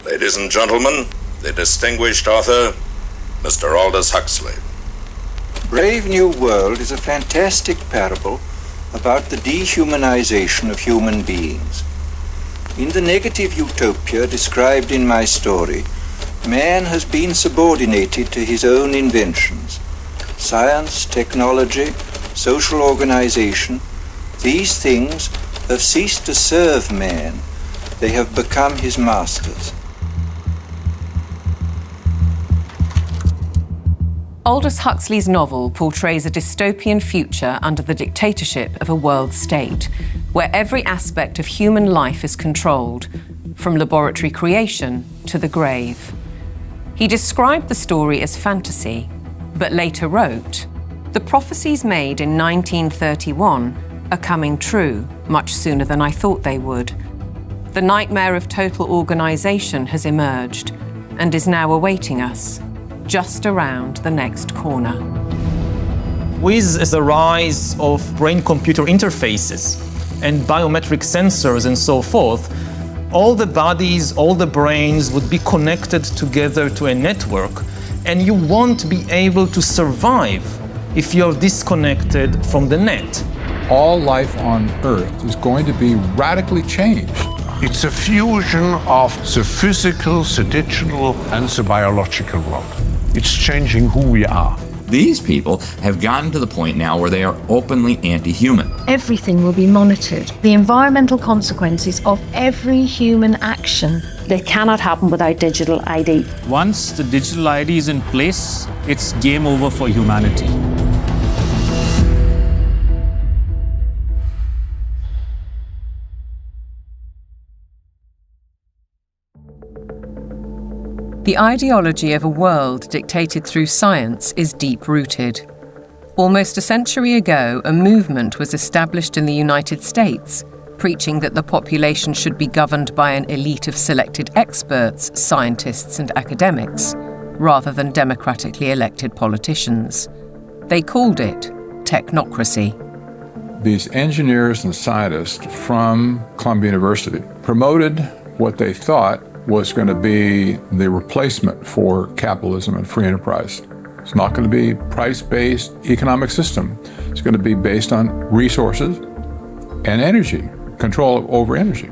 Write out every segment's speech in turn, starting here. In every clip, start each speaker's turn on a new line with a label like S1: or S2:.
S1: Ladies and gentlemen, the distinguished author, Mr. Aldous Huxley.
S2: Brave New World is a fantastic parable about the dehumanization of human beings. In the negative utopia described in my story, man has been subordinated to his own inventions. Science, technology, social organization, these things have ceased to serve man. They have become his masters.
S3: Aldous Huxley's novel portrays a dystopian future under the dictatorship of a world state, where every aspect of human life is controlled, from laboratory creation to the grave. He described the story as fantasy, but later wrote, "The prophecies made in 1931 are coming true much sooner than I thought they would. The nightmare of total organization has emerged and is now awaiting us, just around the next corner."
S4: With the rise of brain-computer interfaces and biometric sensors and so forth, all the bodies, all the brains would be connected together to a network, and you won't be able to survive if you're disconnected from the net.
S5: All life on Earth is going to be radically changed.
S6: It's a fusion of the physical, the digital, and the biological world. It's changing who we are.
S7: These people have gotten to the point now where they are openly anti-human.
S8: Everything will be monitored. The environmental consequences of every human action.
S9: They cannot happen without digital ID.
S10: Once the digital ID is in place, it's game over for humanity.
S3: The ideology of a world dictated through science is deep-rooted. Almost a century ago, a movement was established in the United States, preaching that the population should be governed by an elite of selected experts, scientists and academics, rather than democratically elected politicians. They called it technocracy.
S5: These engineers and scientists from Columbia University promoted what they thought was going to be the replacement for capitalism and free enterprise. It's not going to be price-based economic system. It's going to be based on resources and energy, control over energy.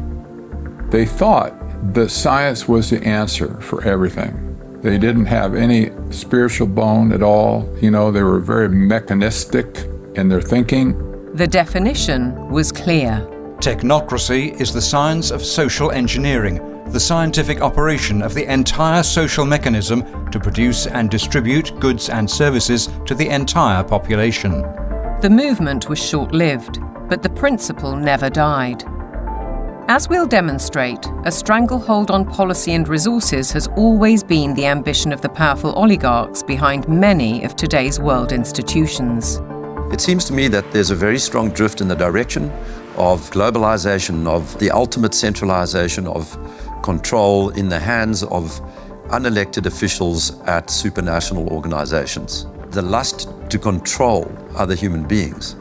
S5: They thought that science was the answer for everything. They didn't have any spiritual bone at all. You know, they were very mechanistic in their thinking.
S3: The definition was clear.
S11: Technocracy is the science of social engineering, the scientific operation of the entire social mechanism to produce and distribute goods and services to the entire population.
S3: The movement was short-lived, but the principle never died. As we'll demonstrate, a stranglehold on policy and resources has always been the ambition of the powerful oligarchs behind many of today's world institutions.
S12: It seems to me that there's a very strong drift in the direction of globalization, of the ultimate centralization of control in the hands of unelected officials at supranational organizations. The lust to control other human beings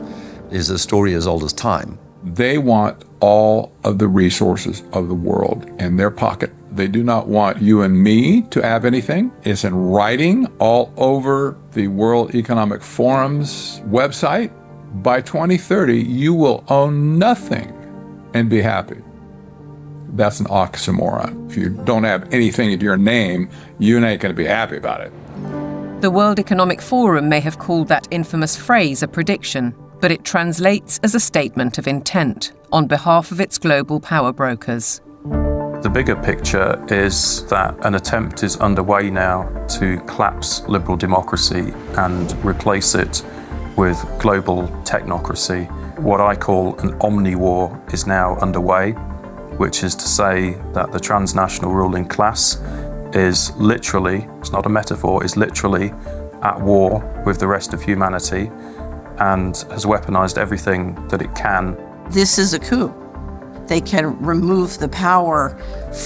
S12: is a story as old as time.
S5: They want all of the resources of the world in their pocket. They do not want you and me to have anything. It's in writing all over the World Economic Forum's website. By 2030, you will own nothing and be happy. That's an oxymoron. If you don't have anything in your name, you ain't going to be happy about it.
S3: The World Economic Forum may have called that infamous phrase a prediction, but it translates as a statement of intent on behalf of its global power brokers.
S13: The bigger picture is that an attempt is underway now to collapse liberal democracy and replace it with global technocracy. What I call an omni-war is now underway, which is to say that the transnational ruling class is literally, it's not a metaphor, is literally at war with the rest of humanity and has weaponized everything that it can.
S14: This is a coup. They can remove the power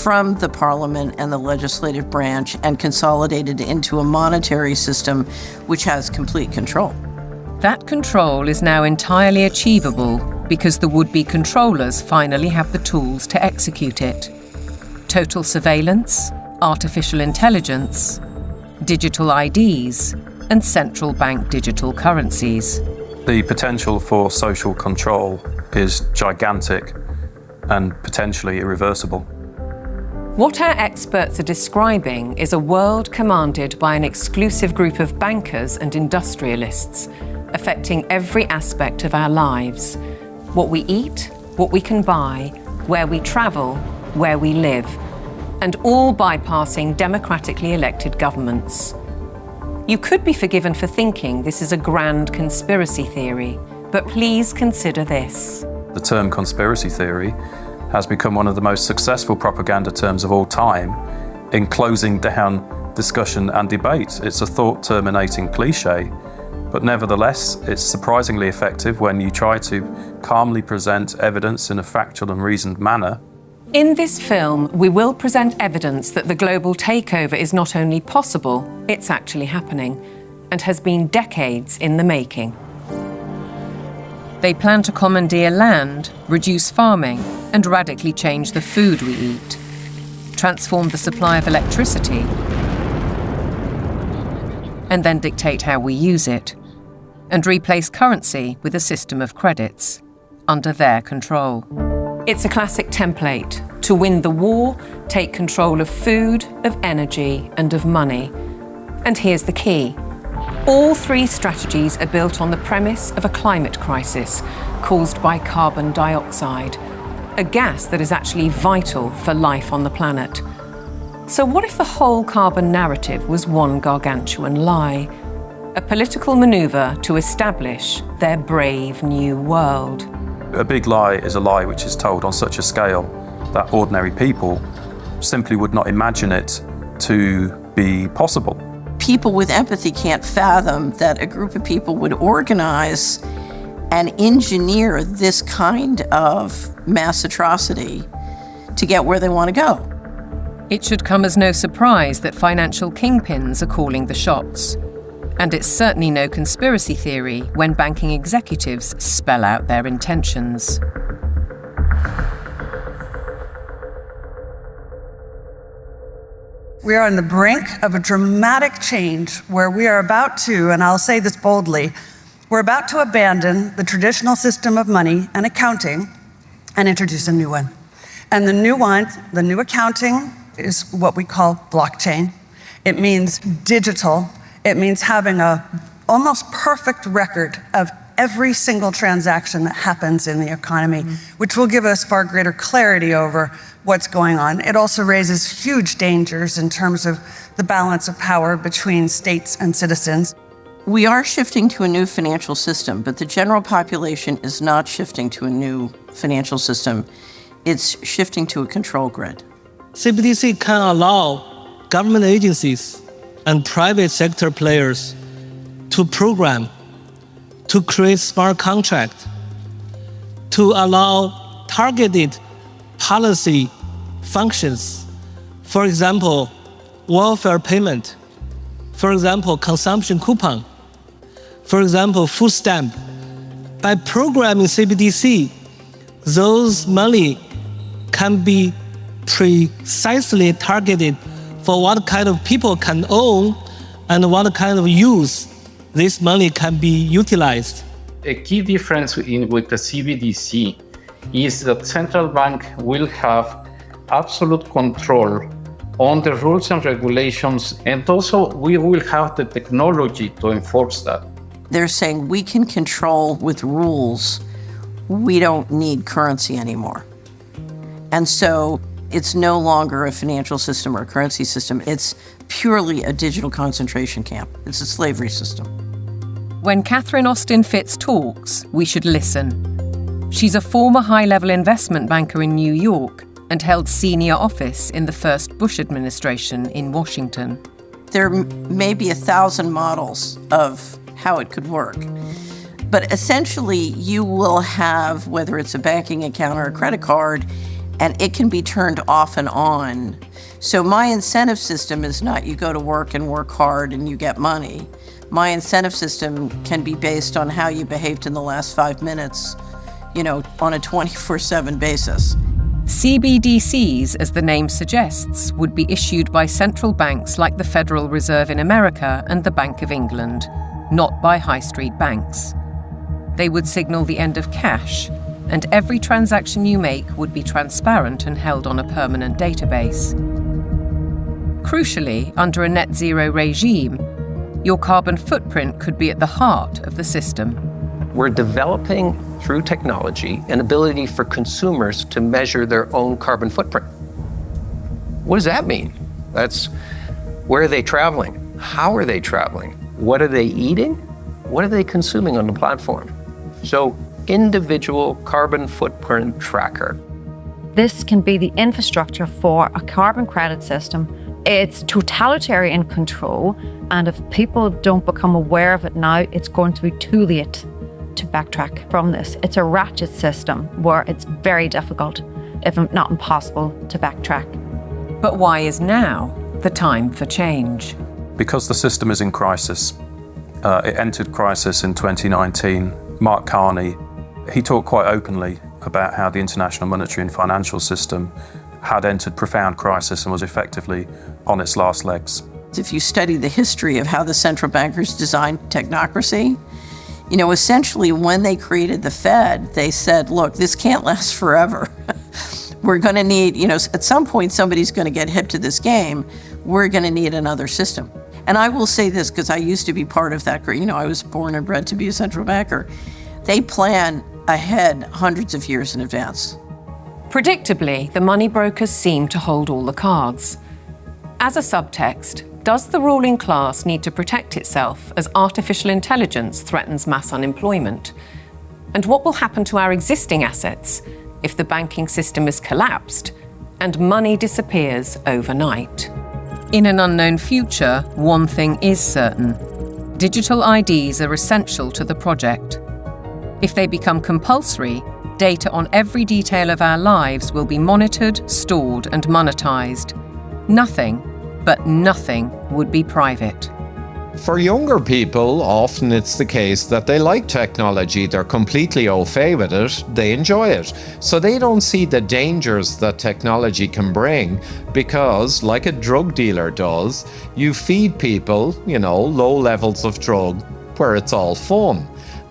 S14: from the parliament and the legislative branch and consolidate it into a monetary system which has complete control.
S3: That control is now entirely achievable because the would-be controllers finally have the tools to execute it. total surveillance, artificial intelligence, digital IDs, and central bank digital currencies.
S13: The potential for social control is gigantic and potentially irreversible.
S3: What our experts are describing is a world commanded by an exclusive group of bankers and industrialists, affecting every aspect of our lives. What we eat, what we can buy, where we travel, where we live, and all bypassing democratically elected governments. You could be forgiven for thinking this is a grand conspiracy theory, but please consider this.
S13: The term conspiracy theory has become one of the most successful propaganda terms of all time in closing down discussion and debate. It's a thought-terminating cliche, but nevertheless, it's surprisingly effective when you try to calmly present evidence in a factual and reasoned manner.
S3: In this film, we will present evidence that the global takeover is not only possible, it's actually happening, and has been decades in the making. They plan to commandeer land, reduce farming, and radically change the food we eat, transform the supply of electricity, and then dictate how we use it, and replace currency with a system of credits, under their control. It's a classic template. To win the war, take control of food, of energy, and of money. And here's the key. All three strategies are built on the premise of a climate crisis caused by carbon dioxide, a gas that is actually vital for life on the planet. So what if the whole carbon narrative was one gargantuan lie? A political maneuver to establish their brave new world.
S13: A big lie is a lie which is told on such a scale that ordinary people simply would not imagine it to be possible.
S14: People with empathy can't fathom that a group of people would organize and engineer this kind of mass atrocity to get where they want to go.
S3: It should come as no surprise that financial kingpins are calling the shots. And it's certainly no conspiracy theory when banking executives spell out their intentions.
S15: We are on the brink of a dramatic change where we are about to, and I'll say this boldly, we're about to abandon the traditional system of money and accounting and introduce a new one. And the new accounting is what we call blockchain. It means digital. It means having an almost perfect record of every single transaction that happens in the economy, which will give us far greater clarity over what's going on. It also raises huge dangers in terms of the balance of power between states and citizens.
S14: We are shifting to a new financial system, but the general population is not shifting to a new financial system. It's shifting to a control grid.
S16: CBDC can allow government agencies and private sector players to program, to create smart contracts, to allow targeted policy functions. For example, welfare payment. For example, consumption coupon. For example, food stamp. By programming CBDC, those money can be precisely targeted for what kind of people can own and what kind of use this money can be utilized.
S17: A key difference with the CBDC is that central bank will have absolute control on the rules and regulations, and also we will have the technology to enforce that.
S14: They're saying we can control with rules. We don't need currency anymore. And so it's no longer a financial system or a currency system. It's purely a digital concentration camp. It's a slavery system.
S3: When Catherine Austin Fitts talks, we should listen. She's a former high-level investment banker in New York and held senior office in the first Bush administration in Washington.
S14: There may be 1,000 models of how it could work. But essentially, you will have, whether it's a banking account or a credit card, and it can be turned off and on. So my incentive system is not you go to work and work hard and you get money. My incentive system can be based on how you behaved in the last 5 minutes, on a 24/7 basis.
S3: CBDCs, as the name suggests, would be issued by central banks like the Federal Reserve in America and the Bank of England, not by high street banks. They would signal the end of cash, and every transaction you make would be transparent and held on a permanent database. Crucially, under a net zero regime, your carbon footprint could be at the heart of the system.
S18: We're developing, through technology, an ability for consumers to measure their own carbon footprint. What does that mean? That's where are they traveling? How are they traveling? What are they eating? What are they consuming on the platform? So, individual carbon footprint tracker.
S19: This can be the infrastructure for a carbon credit system. It's totalitarian control, and if people don't become aware of it now, it's going to be too late to backtrack from this. It's a ratchet system where it's very difficult, if not impossible, to backtrack.
S3: But why is now the time for change?
S13: Because the system is in crisis. It entered crisis in 2019. Mark Carney, he talked quite openly about how the international monetary and financial system had entered profound crisis and was effectively on its last legs.
S14: If you study the history of how the central bankers designed technocracy, essentially when they created the Fed, they said, look, this can't last forever. We're going to need, at some point somebody's going to get hip to this game. We're going to need another system. And I will say this, because I used to be part of that, I was born and bred to be a central banker. They plan ahead hundreds of years in advance.
S3: Predictably, the money brokers seem to hold all the cards. As a subtext, does the ruling class need to protect itself as artificial intelligence threatens mass unemployment? And what will happen to our existing assets if the banking system is collapsed and money disappears overnight? In an unknown future, one thing is certain. Digital IDs are essential to the project. If they become compulsory, data on every detail of our lives will be monitored, stored, and monetized. Nothing, but nothing, would be private.
S20: For younger people, often it's the case that they like technology, they're completely au fait with it, they enjoy it. So they don't see the dangers that technology can bring because, like a drug dealer does, you feed people, low levels of drug where it's all fun.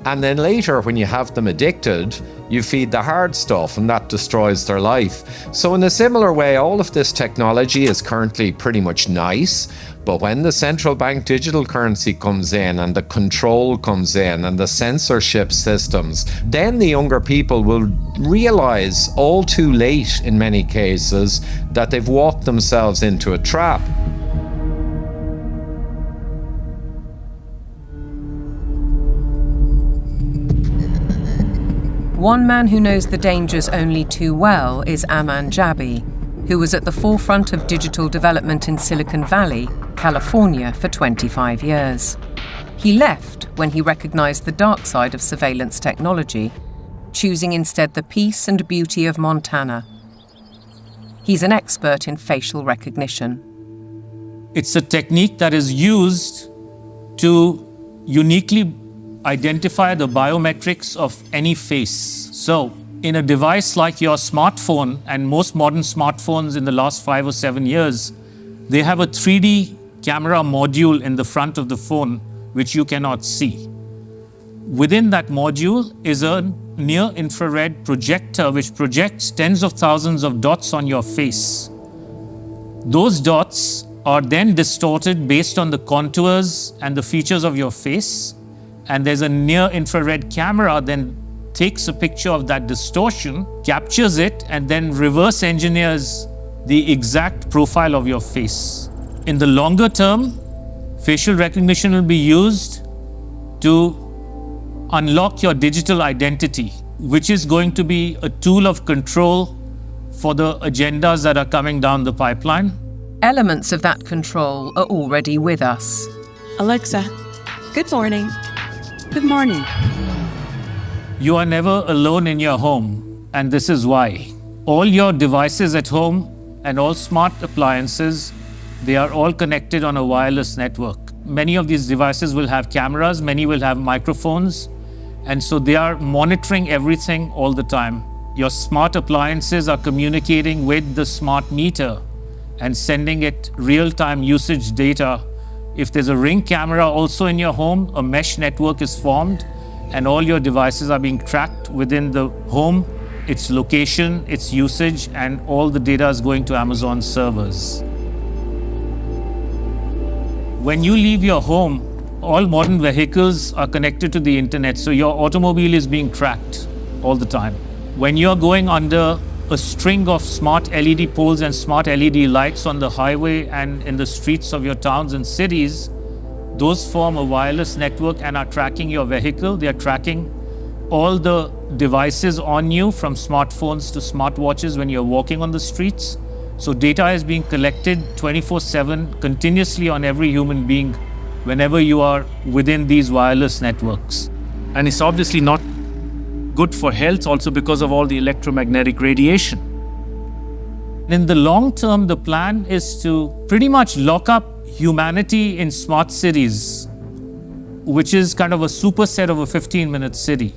S20: And then later, when you have them addicted, you feed the hard stuff and that destroys their life. So in a similar way, all of this technology is currently pretty much nice, but when the central bank digital currency comes in and the control comes in and the censorship systems, then the younger people will realize all too late in many cases that they've walked themselves into a trap.
S3: One man who knows the dangers only too well is Aman Jabi, who was at the forefront of digital development in Silicon Valley, California, for 25 years. He left when he recognized the dark side of surveillance technology, choosing instead the peace and beauty of Montana. He's an expert in facial recognition.
S10: It's a technique that is used to uniquely identify the biometrics of any face. So, in a device like your smartphone, and most modern smartphones in the last 5 or 7 years, they have a 3D camera module in the front of the phone which you cannot see. Within that module is a near-infrared projector which projects tens of thousands of dots on your face. Those dots are then distorted based on the contours and the features of your face, and there's a near-infrared camera then takes a picture of that distortion, captures it, and then reverse engineers the exact profile of your face. In the longer term, facial recognition will be used to unlock your digital identity, which is going to be a tool of control for the agendas that are coming down the pipeline.
S3: Elements of that control are already with us.
S21: Alexa, good morning. Good morning.
S10: You are never alone in your home, and this is why. All your devices at home and all smart appliances, they are all connected on a wireless network. Many of these devices will have cameras, many will have microphones, and so they are monitoring everything all the time. Your smart appliances are communicating with the smart meter and sending it real-time usage data. If there's a Ring camera also in your home, a mesh network is formed and all your devices are being tracked within the home, its location, its usage, and all the data is going to Amazon servers. When you leave your home, all modern vehicles are connected to the internet, so your automobile is being tracked all the time. When you're going under a string of smart LED poles and smart LED lights on the highway and in the streets of your towns and cities, those form a wireless network and are tracking your vehicle. They are tracking all the devices on you, from smartphones to smartwatches when you're walking on the streets. So data is being collected 24/7 continuously on every human being whenever you are within these wireless networks.
S1: And it's obviously not good for health also because of all the electromagnetic radiation.
S10: In the long term, the plan is to pretty much lock up humanity in smart cities, which is kind of a superset of a 15-minute city.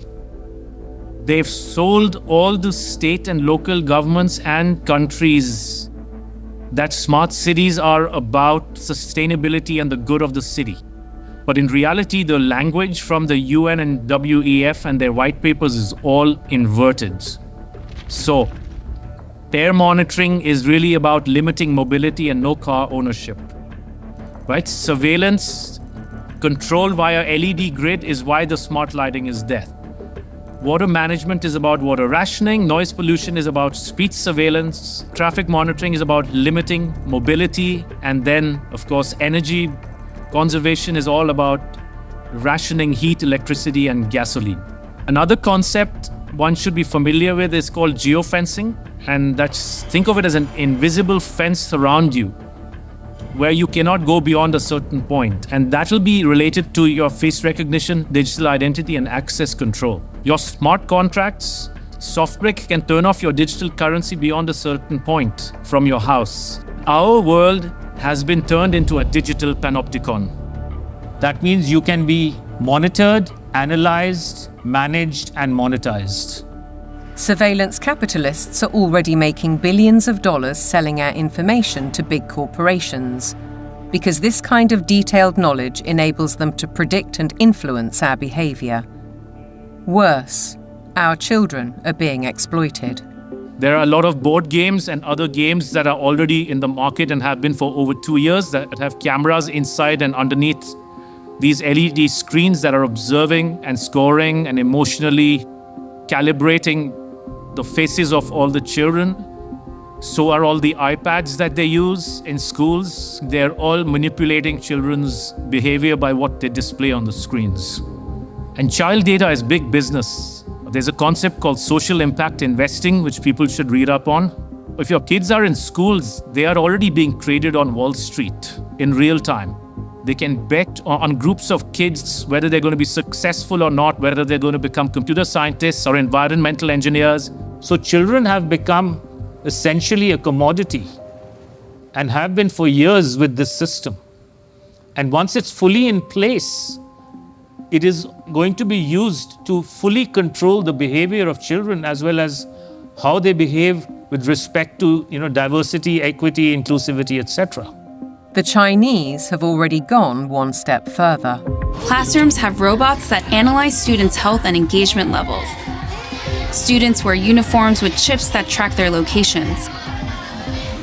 S1: They've sold all the state and local governments and countries that smart cities are about sustainability and the good of the city. But in reality, the language from the UN and WEF and their white papers is all inverted. So, air monitoring is really about limiting mobility and no car ownership. Right? Surveillance, control via LED grid is why the smart lighting is there. Water management is about water rationing, noise pollution is about speech surveillance, traffic monitoring is about limiting mobility, and then, of course, energy conservation is all about rationing heat, electricity, and gasoline. Another concept one should be familiar with is called geofencing, and think of it as an invisible fence around you, where you cannot go beyond a certain point. And that will be related to your face recognition, digital identity, and access control. Your smart contracts, SoftBrick can turn off your digital currency beyond a certain point from your house. Our world has been turned into a digital panopticon.
S10: That means you can be monitored, analyzed, managed, and monetized.
S3: Surveillance capitalists are already making billions of dollars selling our information to big corporations, because this kind of detailed knowledge enables them to predict and influence our behavior. Worse, our children are being exploited.
S1: There are a lot of board games and other games that are already in the market and have been for over 2 years that have cameras inside and underneath these LED screens that are observing and scoring and emotionally calibrating the faces of all the children. So are all the iPads that they use in schools. They're all manipulating children's behavior by what they display on the screens. And child data is big business. There's a concept called social impact investing, which people should read up on. If your kids are in schools, they are already being traded on Wall Street in real time. They can bet on groups of kids whether they're going to be successful or not, whether they're going to become computer scientists or environmental engineers.
S10: So children have become essentially a commodity and have been for years with this system. And once it's fully in place, it is going to be used to fully control the behavior of children as well as how they behave with respect to, diversity, equity, inclusivity, etc.
S3: The Chinese have already gone one step further.
S22: Classrooms have robots that analyze students' health and engagement levels. Students wear uniforms with chips that track their locations.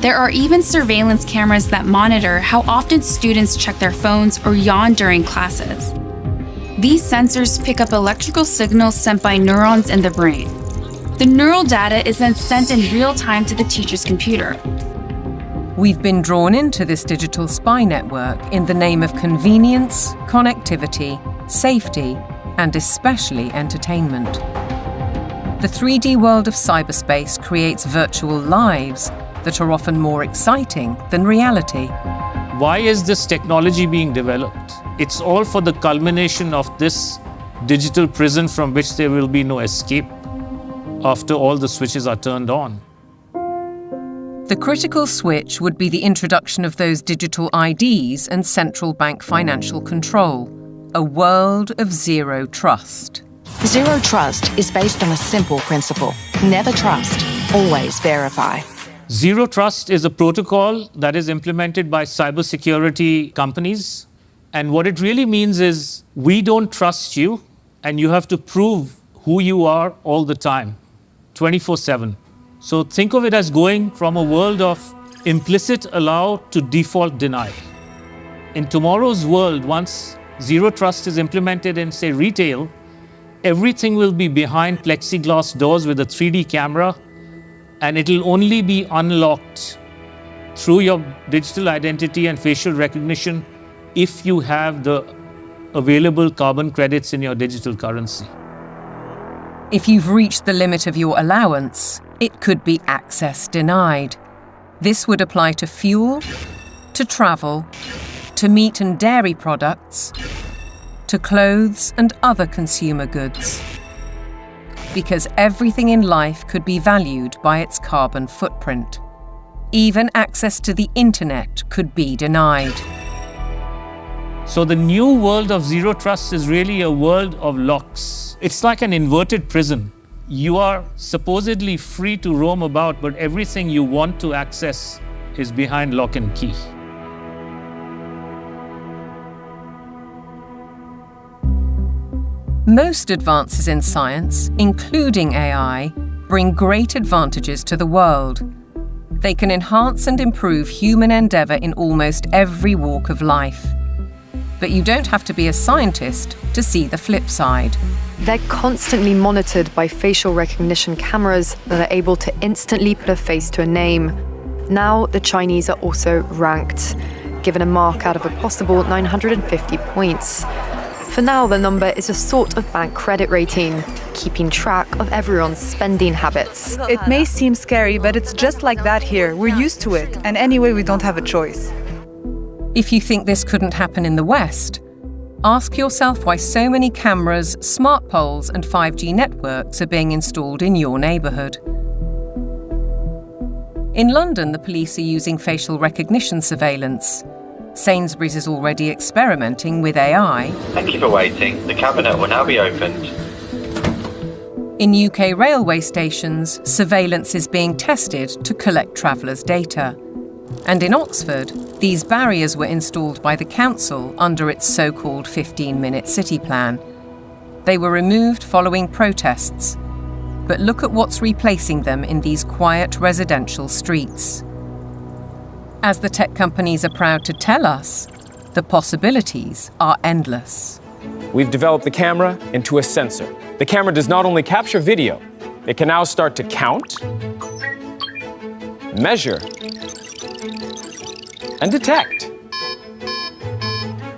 S22: There are even surveillance cameras that monitor how often students check their phones or yawn during classes. These sensors pick up electrical signals sent by neurons in the brain. The neural data is then sent in real time to the teacher's computer.
S3: We've been drawn into this digital spy network in the name of convenience, connectivity, safety, and especially entertainment. The 3D world of cyberspace creates virtual lives that are often more exciting than reality.
S10: Why is this technology being developed? It's all for the culmination of this digital prison from which there will be no escape after all the switches are turned on.
S3: The critical switch would be the introduction of those digital IDs and central bank financial control, a world of zero trust.
S23: Zero trust is based on a simple principle.
S2: Never trust, always verify.
S10: Zero Trust is a protocol that is implemented by cybersecurity companies. And what it really means is we don't trust you, and you have to prove who you are all the time, 24/7. So think of it as going from a world of implicit allow to default deny. In tomorrow's world, once Zero Trust is implemented in, say, retail, everything will be behind plexiglass doors with a 3D camera, and it'll only be unlocked through your digital identity and facial recognition if you have the available carbon credits in your digital currency.
S3: If you've reached the limit of your allowance, it could be access denied. This would apply to fuel, to travel, to meat and dairy products, to clothes and other consumer goods. Because everything in life could be valued by its carbon footprint. Even access to the internet could be denied.
S10: So the new world of Zero Trust is really a world of locks. It's like an inverted prison. You are supposedly free to roam about, but everything you want to access is behind lock and key.
S3: Most advances in science, including AI, bring great advantages to the world. They can enhance and improve human endeavour in almost every walk of life. But you don't have to be a scientist to see the flip side.
S4: They're constantly monitored by facial recognition cameras that are able to instantly put a face to a name. Now, the Chinese are also ranked, given a mark out of a possible 950 points. For now, the number is a sort of bank credit rating, keeping track of everyone's spending habits.
S23: It may seem scary, but it's just like that here. We're used to it, and anyway, we don't have a choice.
S3: If you think this couldn't happen in the West, ask yourself why so many cameras, smart poles, and 5G networks are being installed in your neighbourhood. In London, the police are using facial recognition surveillance. Sainsbury's is already experimenting with AI.
S24: Thank you for waiting. The cabinet will now be opened.
S3: In UK railway stations, surveillance is being tested to collect travellers' data. And in Oxford, these barriers were installed by the council under its so-called 15-minute city plan. They were removed following protests. But look at what's replacing them in these quiet residential streets. As the tech companies are proud to tell us, the possibilities are endless.
S25: We've developed the camera into a sensor. The camera does not only capture video, it can now start to count, measure, and detect.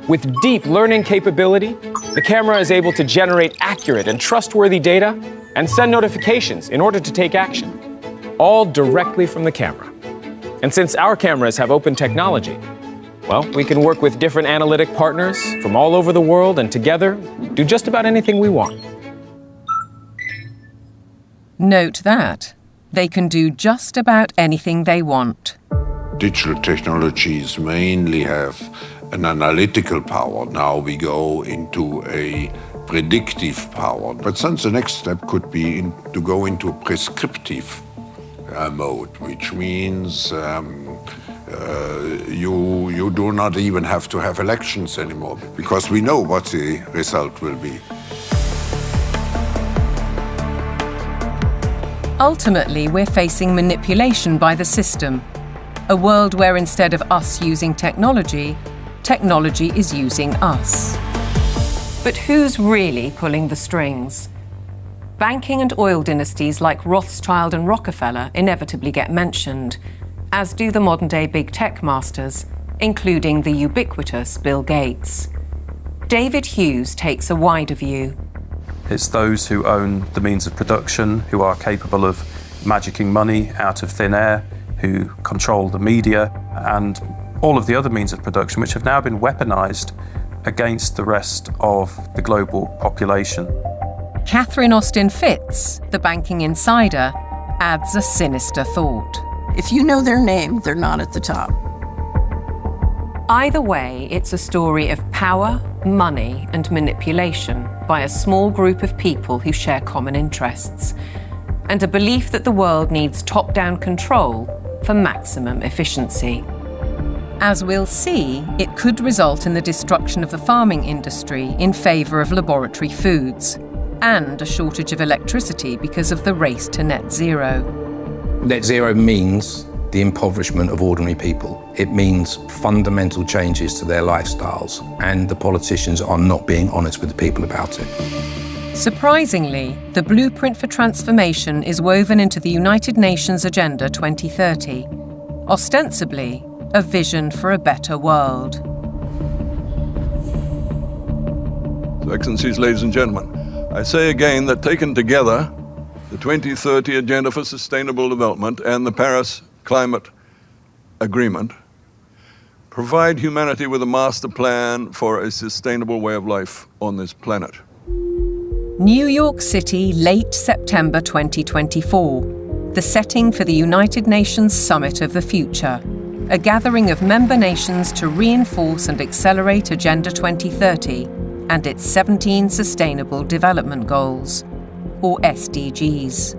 S25: With deep learning capability, the camera is able to generate accurate and trustworthy data and send notifications in order to take action, all directly from the camera. And since our cameras have open technology, well, we can work with different analytic partners from all over the world and together do just about anything we want.
S3: Note that they can do just about anything they want.
S6: Digital technologies mainly have an analytical power. Now we go into a predictive power. But since the next step could be to go into a prescriptive mode, which means you do not even have to have elections anymore, because we know what the result will be.
S3: Ultimately, we're facing manipulation by the system. A world where instead of us using technology, technology is using us. But who's really pulling the strings? Banking and oil dynasties like Rothschild and Rockefeller inevitably get mentioned, as do the modern-day big tech masters, including the ubiquitous Bill Gates. David Hughes takes a wider view.
S13: It's those who own the means of production, who are capable of magicking money out of thin air, who control the media, and all of the other means of production, which have now been weaponized against the rest of the global population.
S3: Catherine Austin Fitts, the banking insider, adds a sinister thought.
S14: If you know their name, they're not at the top.
S3: Either way, it's a story of power, money, and manipulation by a small group of people who share common interests. and a belief that the world needs top-down control for maximum efficiency. As we'll see, it could result in the destruction of the farming industry in favour of laboratory foods, and a shortage of electricity because of the race to net zero.
S7: Net zero means the impoverishment of ordinary people. It means fundamental changes to their lifestyles, and the politicians are not being honest with the people about it.
S3: Surprisingly, the blueprint for transformation is woven into the United Nations Agenda 2030, ostensibly a vision for a better world.
S8: Excellencies, ladies and gentlemen, I say again that taken together, the 2030 Agenda for Sustainable Development and the Paris Climate Agreement provide humanity with a master plan for a sustainable way of life on this planet.
S3: New York City, late September 2024, the setting for the United Nations Summit of the Future, a gathering of member nations to reinforce and accelerate Agenda 2030 and its 17 Sustainable Development Goals, or SDGs.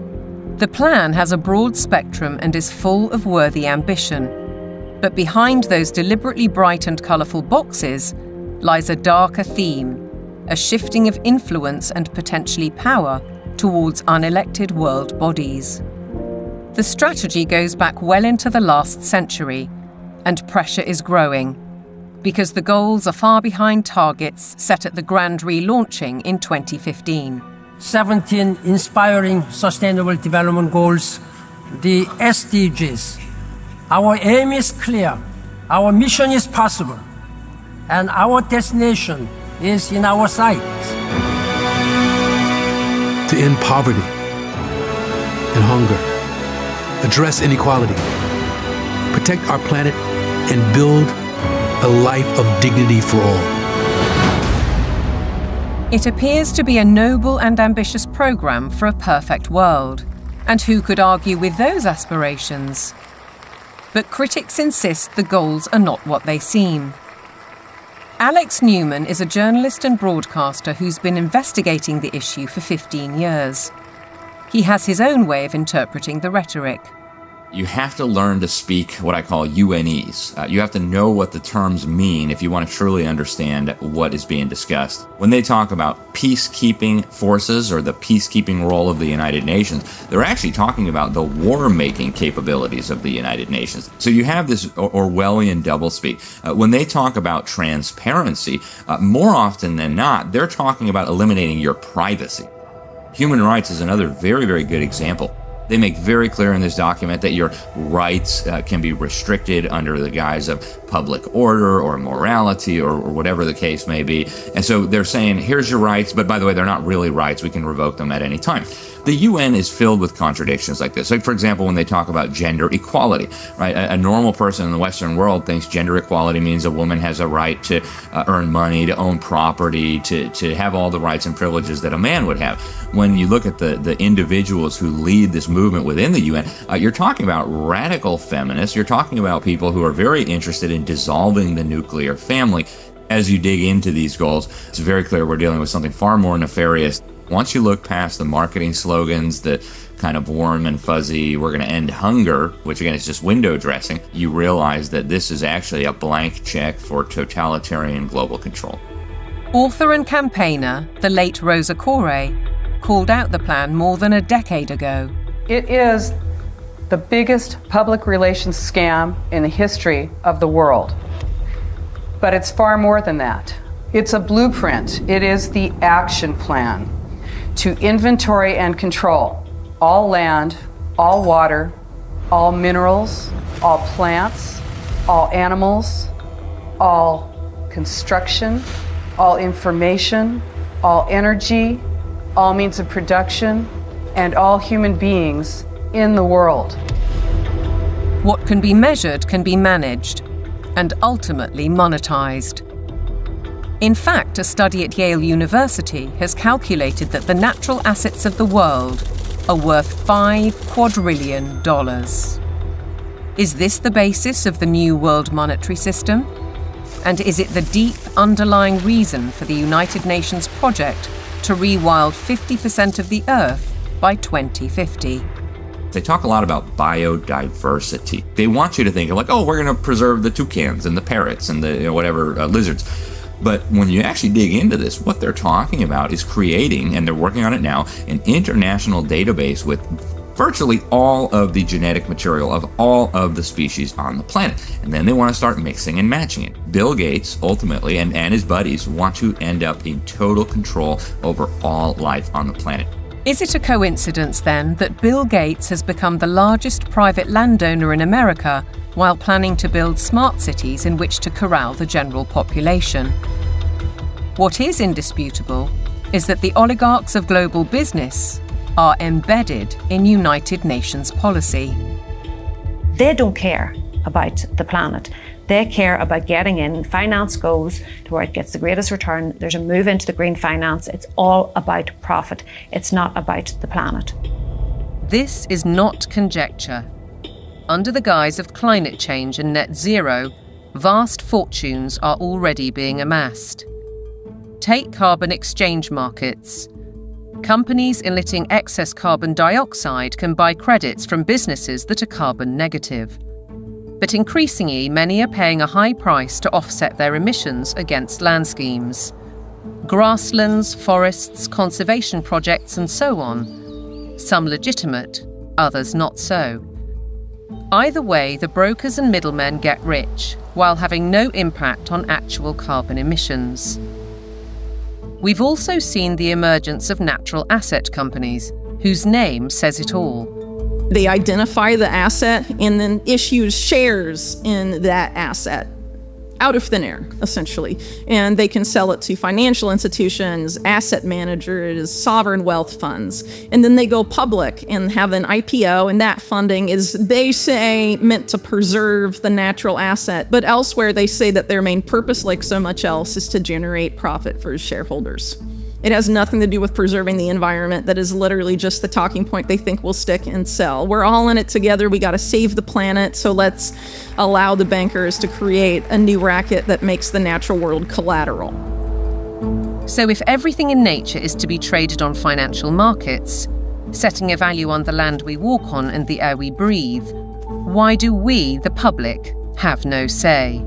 S3: The plan has a broad spectrum and is full of worthy ambition. But behind those deliberately bright and colourful boxes lies a darker theme, a shifting of influence and potentially power towards unelected world bodies. The strategy goes back well into the last century, and pressure is growing, because the goals are far behind targets set at the grand relaunching in 2015.
S9: 17 inspiring Sustainable Development Goals, the SDGs. Our aim is clear, our mission is possible, and our destination is in our sights.
S11: To end poverty and hunger, address inequality, protect our planet, and build a life of dignity for all.
S3: It appears to be a noble and ambitious programme for a perfect world. And who could argue with those aspirations? But critics insist the goals are not what they seem. Alex Newman is a journalist and broadcaster who's been investigating the issue for 15 years. He has his own way of interpreting the rhetoric.
S12: You have to learn to speak what I call UNEs. You have to know what the terms mean if you want to truly understand what is being discussed. When they talk about peacekeeping forces or the peacekeeping role of the United Nations, they're actually talking about the war-making capabilities of the United Nations. So you have this Orwellian doublespeak. When they talk about transparency, more often than not, they're talking about eliminating your privacy. Human rights is another very, very good example. They make very clear in this document that your rights can be restricted under the guise of public order or morality or whatever the case may be. And so they're saying, here's your rights, but by the way, they're not really rights. We can revoke them at any time. The UN is filled with contradictions like this. Like, for example, when they talk about gender equality, right? A normal person in the Western world thinks gender equality means a woman has a right to earn money, to own property, to have all the rights and privileges that a man would have. When you look at the individuals who lead this movement within the UN, you're talking about radical feminists. You're talking about people who are very interested in dissolving the nuclear family. As you dig into these goals, it's very clear we're dealing with something far more nefarious. Once you look past the marketing slogans, the kind of warm and fuzzy, we're going to end hunger, which again is just window dressing, you realize that this is actually a blank check for totalitarian global control.
S3: Author and campaigner, the late Rosa Koire, called out the plan more than a decade ago.
S26: It is the biggest public relations scam in the history of the world. But it's far more than that. It's a blueprint. It is the action plan to inventory and control all land, all water, all minerals, all plants, all animals, all construction, all information, all energy, all means of production, and all human beings in the world.
S3: What can be measured can be managed and ultimately monetized. In fact, a study at Yale University has calculated that the natural assets of the world are worth $5 quadrillion. Is this the basis of the new world monetary system? And is it the deep underlying reason for the United Nations project to rewild 50% of the Earth by 2050.
S12: They talk a lot about biodiversity. They want you to think of like, oh, we're going to preserve the toucans and the parrots and the lizards. But when you actually dig into this, what they're talking about is creating, and they're working on it now, an international database with virtually all of the genetic material of all of the species on the planet. And then they want to start mixing and matching it. Bill Gates, ultimately, and his buddies want to end up in total control over all life on the planet.
S3: Is it a coincidence, then, that Bill Gates has become the largest private landowner in America while planning to build smart cities in which to corral the general population? What is indisputable is that the oligarchs of global business are embedded in United Nations policy.
S5: They don't care about the planet. They care about getting in. Finance goes to where it gets the greatest return. There's a move into the green finance. It's all about profit. It's not about the planet.
S3: This is not conjecture. Under the guise of climate change and net zero, vast fortunes are already being amassed. Take carbon exchange markets. Companies emitting excess carbon dioxide can buy credits from businesses that are carbon negative. But increasingly, many are paying a high price to offset their emissions against land schemes. Grasslands, forests, conservation projects, and so on. Some legitimate, others not so. Either way, the brokers and middlemen get rich, while having no impact on actual carbon emissions. We've also seen the emergence of natural asset companies, whose name says it all.
S15: They identify the asset and then issue shares in that asset out of thin air, essentially. And they can sell it to financial institutions, asset managers, sovereign wealth funds. And then they go public and have an IPO, and that funding is, they say, meant to preserve the natural asset. But elsewhere, they say that their main purpose, like so much else, is to generate profit for shareholders. It has nothing to do with preserving the environment. That is literally just the talking point they think will stick and sell. We're all in it together. We got to save the planet. So let's allow the bankers to create a new racket that makes the natural world collateral.
S3: So if everything in nature is to be traded on financial markets, setting a value on the land we walk on and the air we breathe, why do we, the public, have no say?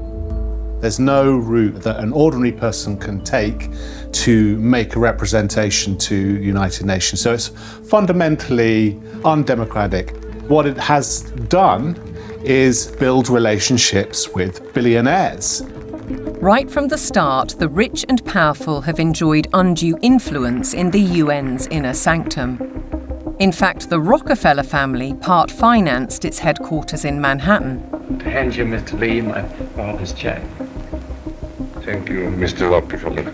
S16: There's no route that an ordinary person can take to make a representation to United Nations. So it's fundamentally undemocratic. What it has done is build relationships with billionaires.
S3: Right from the start, the rich and powerful have enjoyed undue influence in the UN's inner sanctum. In fact, the Rockefeller family part-financed its headquarters in Manhattan.
S17: To hand you, Mr. Lee, my father's check.
S18: Thank you, Mr. Rockefeller.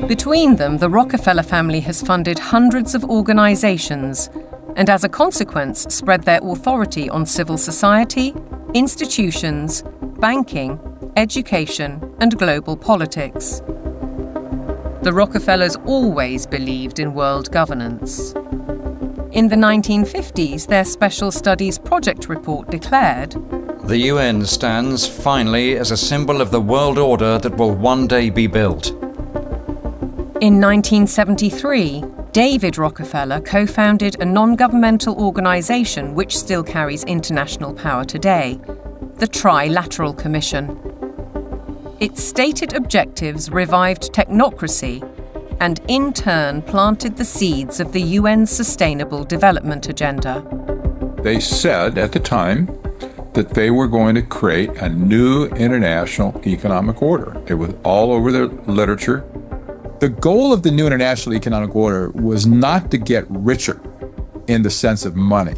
S3: Between them, the Rockefeller family has funded hundreds of organizations and, as a consequence, spread their authority on civil society, institutions, banking, education, and global politics. The Rockefellers always believed in world governance. In the 1950s, their Special Studies Project report declared,
S19: "The UN stands finally as a symbol of the world order that will one day be built."
S3: In 1973, David Rockefeller co-founded a non-governmental organization which still carries international power today, the Trilateral Commission. Its stated objectives revived technocracy and in turn planted the seeds of the UN's Sustainable Development Agenda.
S27: They said at the time that they were going to create a new international economic order. It was all over the literature. The goal of the new international economic order was not to get richer in the sense of money.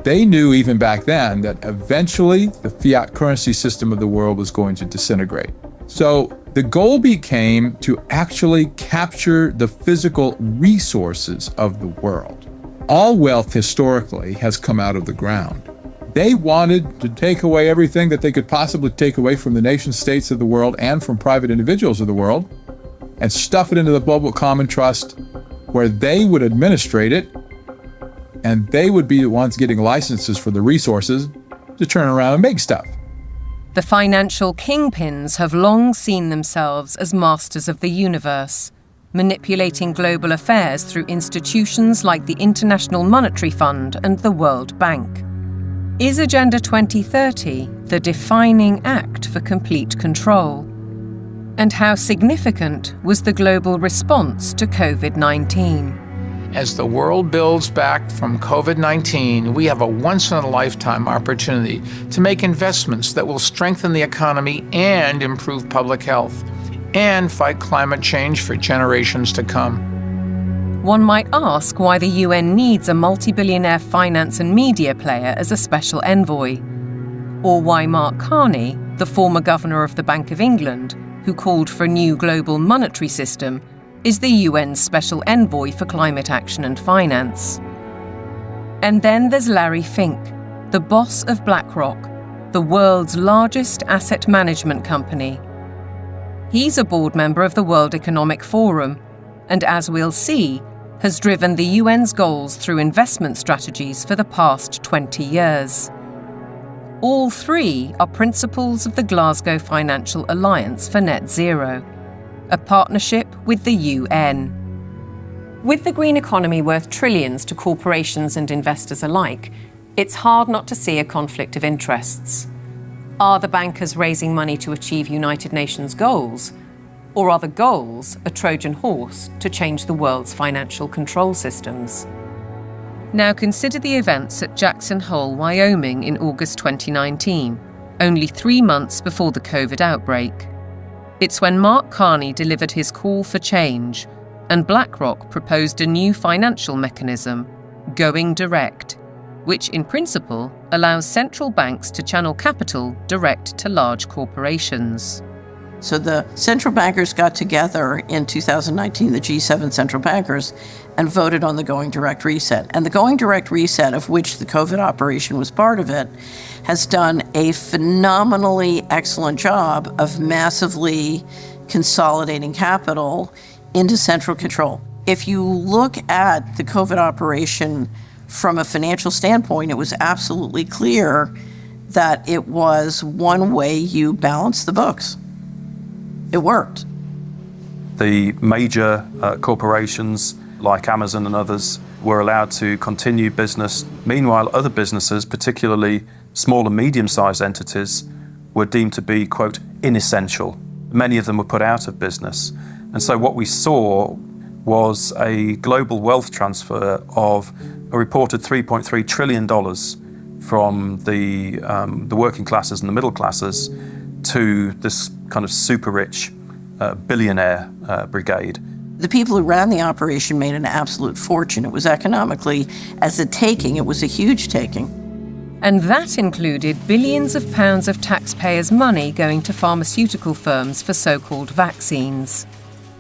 S27: They knew even back then that eventually the fiat currency system of the world was going to disintegrate. So the goal became to actually capture the physical resources of the world. All wealth historically has come out of the ground. They wanted to take away everything that they could possibly take away from the nation states of the world and from private individuals of the world and stuff it into the global common trust where they would administrate it and they would be the ones getting licenses for the resources to turn around and make stuff.
S3: The financial kingpins have long seen themselves as masters of the universe, manipulating global affairs through institutions like the International Monetary Fund and the World Bank. Is Agenda 2030 the defining act for complete control? And how significant was the global response to COVID-19?
S1: As the world builds back from COVID-19, we have a once-in-a-lifetime opportunity to make investments that will strengthen the economy and improve public health, and fight climate change for generations to come.
S3: One might ask why the UN needs a multi-billionaire finance and media player as a special envoy, or why Mark Carney, the former governor of the Bank of England, who called for a new global monetary system, is the UN's special envoy for climate action and finance. And then there's Larry Fink, the boss of BlackRock, the world's largest asset management company. He's a board member of the World Economic Forum, and as we'll see, has driven the UN's goals through investment strategies for the past 20 years. All three are principles of the Glasgow Financial Alliance for Net Zero, a partnership with the UN. With the green economy worth trillions to corporations and investors alike, it's hard not to see a conflict of interests. Are the bankers raising money to achieve United Nations goals? Or are the goals a Trojan horse to change the world's financial control systems? Now consider the events at Jackson Hole, Wyoming in August 2019, only 3 months before the COVID outbreak. It's when Mark Carney delivered his call for change, and BlackRock proposed a new financial mechanism, Going Direct, which in principle allows central banks to channel capital direct to large corporations.
S14: So the central bankers got together in 2019, the G7 central bankers, and voted on the Going Direct Reset. And the Going Direct Reset, of which the COVID operation was part of it, has done a phenomenally excellent job of massively consolidating capital into central control. If you look at the COVID operation from a financial standpoint, it was absolutely clear that it was one way you balance the books. It worked.
S13: The major corporations like Amazon and others were allowed to continue business. Meanwhile, other businesses, particularly small and medium-sized entities, were deemed to be, quote, inessential. Many of them were put out of business. And so what we saw was a global wealth transfer of a reported $3.3 trillion from the working classes and the middle classes to this kind of super rich billionaire brigade.
S14: The people who ran the operation made an absolute fortune. It was economically, as a taking, it was a huge taking.
S3: And that included billions of pounds of taxpayers' money going to pharmaceutical firms for so-called vaccines.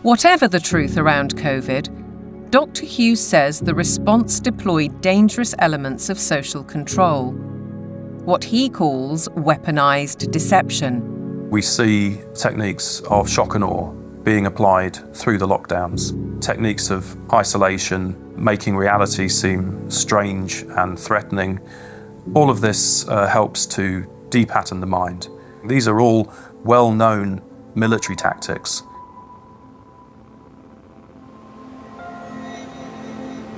S3: Whatever the truth around COVID, Dr. Hughes says the response deployed dangerous elements of social control, what he calls weaponized deception.
S13: We see techniques of shock and awe being applied through the lockdowns, techniques of isolation, making reality seem strange and threatening. All of this helps to de-pattern the mind. These are all well-known military tactics.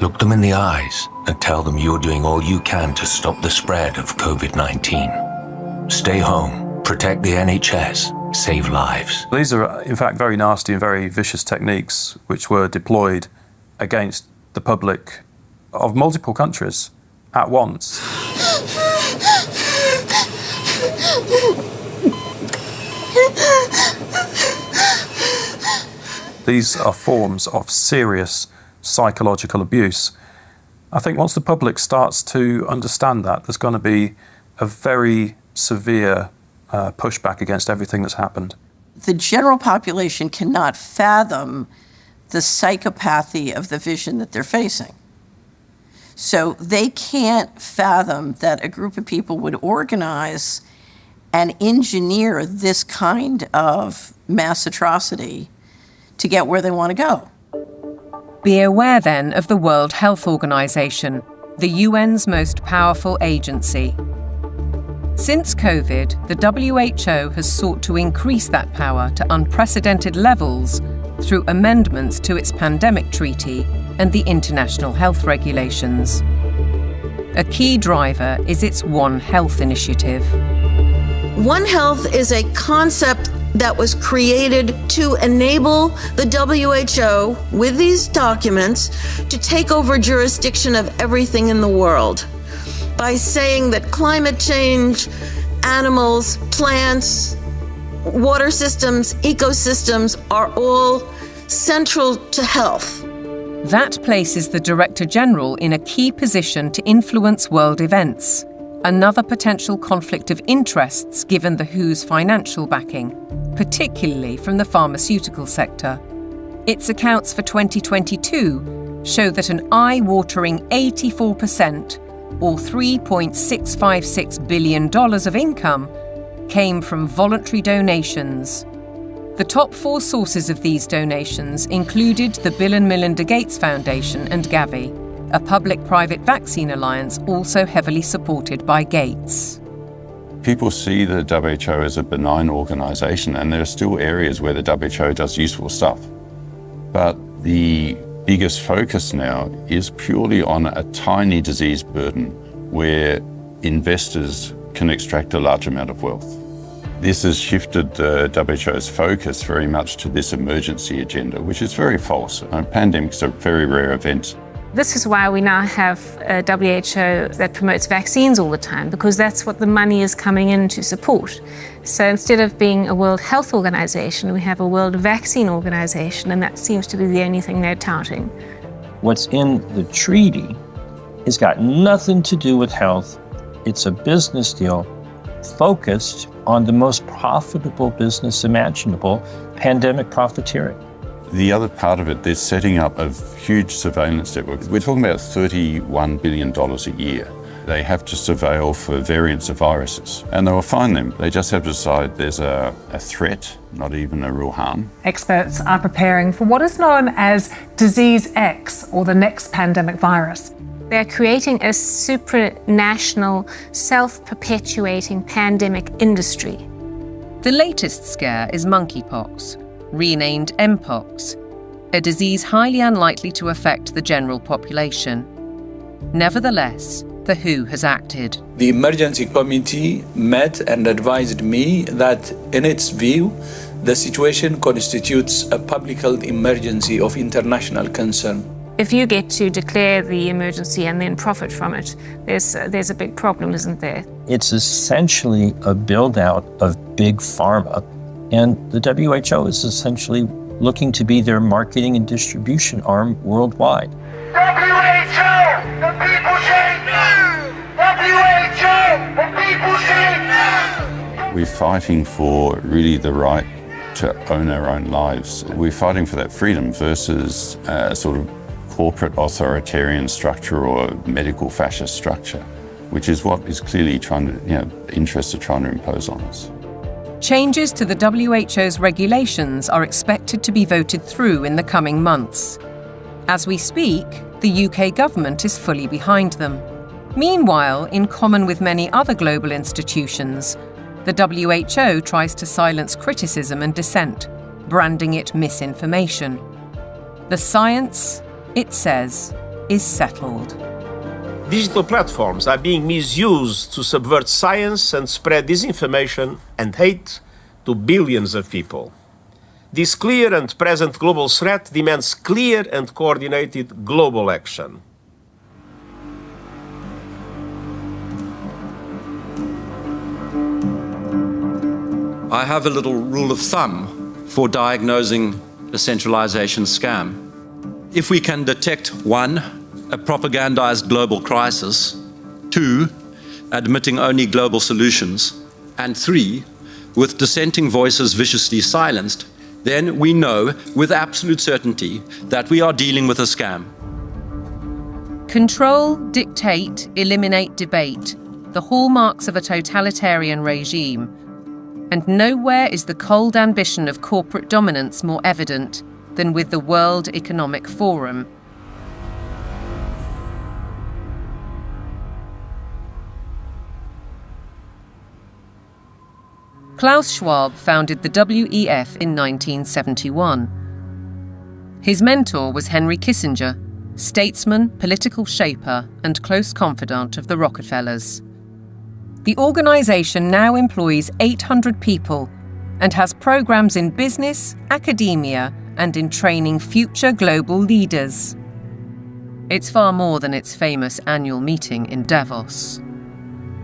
S2: Look them in the eyes and tell them you're doing all you can to stop the spread of COVID-19. Stay home, protect the NHS, save lives.
S13: These are, in fact, very nasty and very vicious techniques which were deployed against the public of multiple countries at once. These are forms of serious psychological abuse. I think once the public starts to understand that, there's going to be a very severe pushback against everything that's happened.
S14: The general population cannot fathom the psychopathy of the vision that they're facing. So they can't fathom that a group of people would organize and engineer this kind of mass atrocity to get where they want to go.
S3: Be aware then of the World Health Organization, the UN's most powerful agency. Since COVID, the WHO has sought to increase that power to unprecedented levels through amendments to its pandemic treaty and the international health regulations. A key driver is its One Health initiative.
S14: One Health is a concept that was created to enable the WHO, with these documents, to take over jurisdiction of everything in the world by saying that climate change, animals, plants, water systems, ecosystems are all central to health.
S3: That places the Director General in a key position to influence world events, another potential conflict of interests given the WHO's financial backing, particularly from the pharmaceutical sector. Its accounts for 2022 show that an eye-watering 84%, or $3.656 billion of income, came from voluntary donations. The top 4 sources of these donations included the Bill and Melinda Gates Foundation and Gavi, a public-private vaccine alliance also heavily supported by Gates.
S4: People see the WHO as a benign organization, and there are still areas where the WHO does useful stuff. But the biggest focus now is purely on a tiny disease burden where investors can extract a large amount of wealth. This has shifted the WHO's focus very much to this emergency agenda, which is very false. Pandemics are very rare events.
S10: This is why we now have a WHO that promotes vaccines all the time, because that's what the money is coming in to support. So instead of being a World Health Organization, we have a World Vaccine Organization, and that seems to be the only thing they're touting.
S20: What's in the treaty has got nothing to do with health. It's a business deal focused on the most profitable business imaginable, pandemic profiteering.
S4: The other part of it, they're setting up a huge surveillance network. We're talking about $31 billion a year. They have to surveil for variants of viruses, and they will find them. They just have to decide there's a threat, not even a real harm.
S21: Experts are preparing for what is known as Disease X, or the next pandemic virus.
S10: They're creating a supranational, self-perpetuating pandemic industry.
S3: The latest scare is monkeypox, renamed Mpox, a disease highly unlikely to affect the general population. Nevertheless, the WHO has acted.
S22: The emergency committee met and advised me that, in its view, the situation constitutes a public health emergency of international concern.
S10: If you get to declare the emergency and then profit from it, there's a big problem, isn't there?
S20: It's essentially a build-out of big pharma, and the WHO is essentially looking to be their marketing and distribution arm worldwide.
S23: WHO! The people say no! WHO! The people say no!
S4: We're fighting for really the right to own our own lives. We're fighting for that freedom versus a sort of corporate authoritarian structure or medical fascist structure, which is what is clearly interests are trying to impose on us.
S3: Changes to the WHO's regulations are expected to be voted through in the coming months. As we speak, the UK government is fully behind them. Meanwhile, in common with many other global institutions, the WHO tries to silence criticism and dissent, branding it misinformation. The science, it says, is settled.
S24: Digital platforms are being misused to subvert science and spread disinformation and hate to billions of people. This clear and present global threat demands clear and coordinated global action.
S28: I have a little rule of thumb for diagnosing a centralization scam. If we can detect 1, a propagandized global crisis, 2, admitting only global solutions, and 3, with dissenting voices viciously silenced, then we know with absolute certainty that we are dealing with a scam.
S3: Control, dictate, eliminate debate, the hallmarks of a totalitarian regime. And nowhere is the cold ambition of corporate dominance more evident than with the World Economic Forum. Klaus Schwab founded the WEF in 1971. His mentor was Henry Kissinger, statesman, political shaper, and close confidant of the Rockefellers. The organisation now employs 800 people and has programmes in business, academia, and in training future global leaders. It's far more than its famous annual meeting in Davos.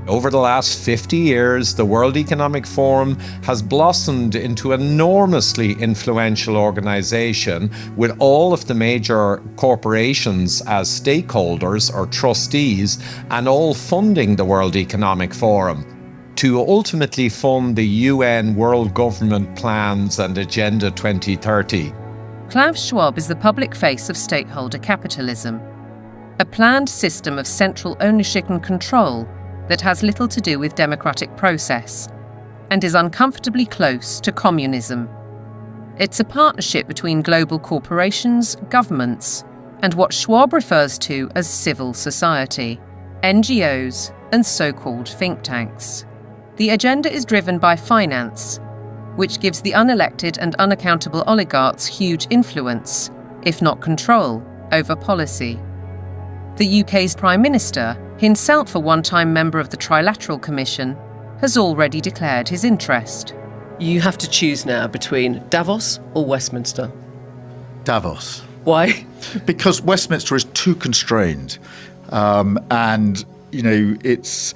S6: Over the last 50 years, the World Economic Forum has blossomed into an enormously influential organization with all of the major corporations as stakeholders or trustees and all funding the World Economic Forum to ultimately fund the UN World Government Plans and Agenda 2030.
S3: Klaus Schwab is the public face of stakeholder capitalism, a planned system of central ownership and control that has little to do with democratic process and is uncomfortably close to communism. It's a partnership between global corporations, governments, and what Schwab refers to as civil society, NGOs, and so-called think tanks. The agenda is driven by finance, which gives the unelected and unaccountable oligarchs huge influence, if not control, over policy. The UK's Prime Minister, himself a one-time member of the Trilateral Commission, has already declared his interest.
S7: You have to choose now between Davos or Westminster.
S8: Davos.
S7: Why?
S8: Because Westminster is too constrained, and it's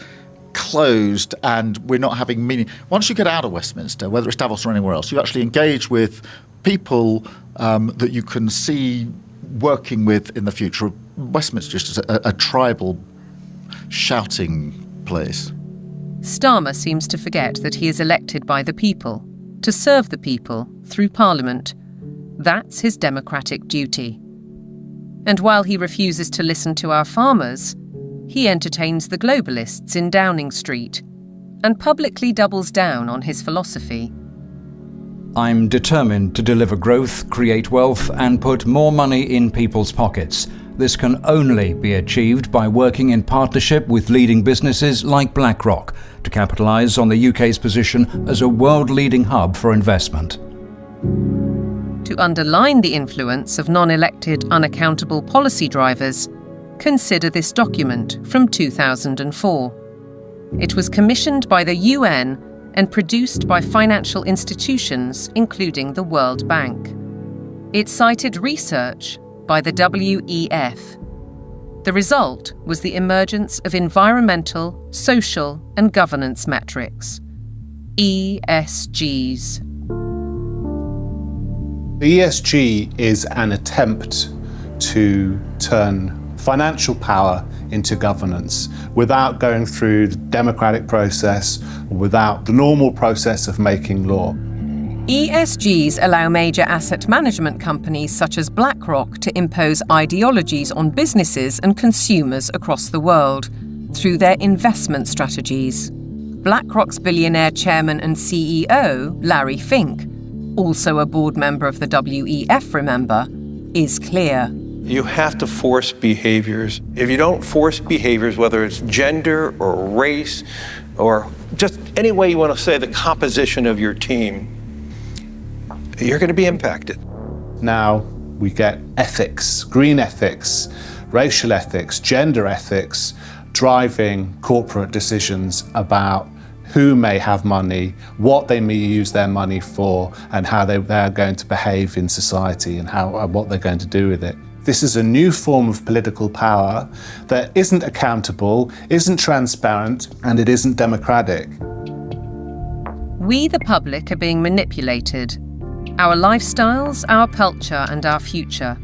S8: closed, and we're not having meaning. Once you get out of Westminster, whether it's Davos or anywhere else, you actually engage with people that you can see working with in the future. Westminster is just a tribal shouting place.
S3: Starmer seems to forget that he is elected by the people, to serve the people through Parliament. That's his democratic duty. And while he refuses to listen to our farmers, he entertains the globalists in Downing Street and publicly doubles down on his philosophy.
S19: I'm determined to deliver growth, create wealth, and put more money in people's pockets. This can only be achieved by working in partnership with leading businesses like BlackRock to capitalise on the UK's position as a world-leading hub for investment.
S3: To underline the influence of non-elected, unaccountable policy drivers, consider this document from 2004. It was commissioned by the UN and produced by financial institutions, including the World Bank. It cited research by the WEF. The result was the emergence of environmental, social, and governance metrics, ESGs.
S16: The ESG is an attempt to turn financial power into governance without going through the democratic process, without the normal process of making law.
S3: ESGs allow major asset management companies such as BlackRock to impose ideologies on businesses and consumers across the world through their investment strategies. BlackRock's billionaire chairman and CEO, Larry Fink, also a board member of the WEF, remember, is clear.
S9: You have to force behaviors. If you don't force behaviors, whether it's gender or race or just any way you want to say the composition of your team, you're going to be impacted.
S16: Now we get ethics, green ethics, racial ethics, gender ethics, driving corporate decisions about who may have money, what they may use their money for, and how they're going to behave in society and what they're going to do with it. This is a new form of political power that isn't accountable, isn't transparent, and it isn't democratic.
S3: We, the public, are being manipulated. Our lifestyles, our culture, and our future,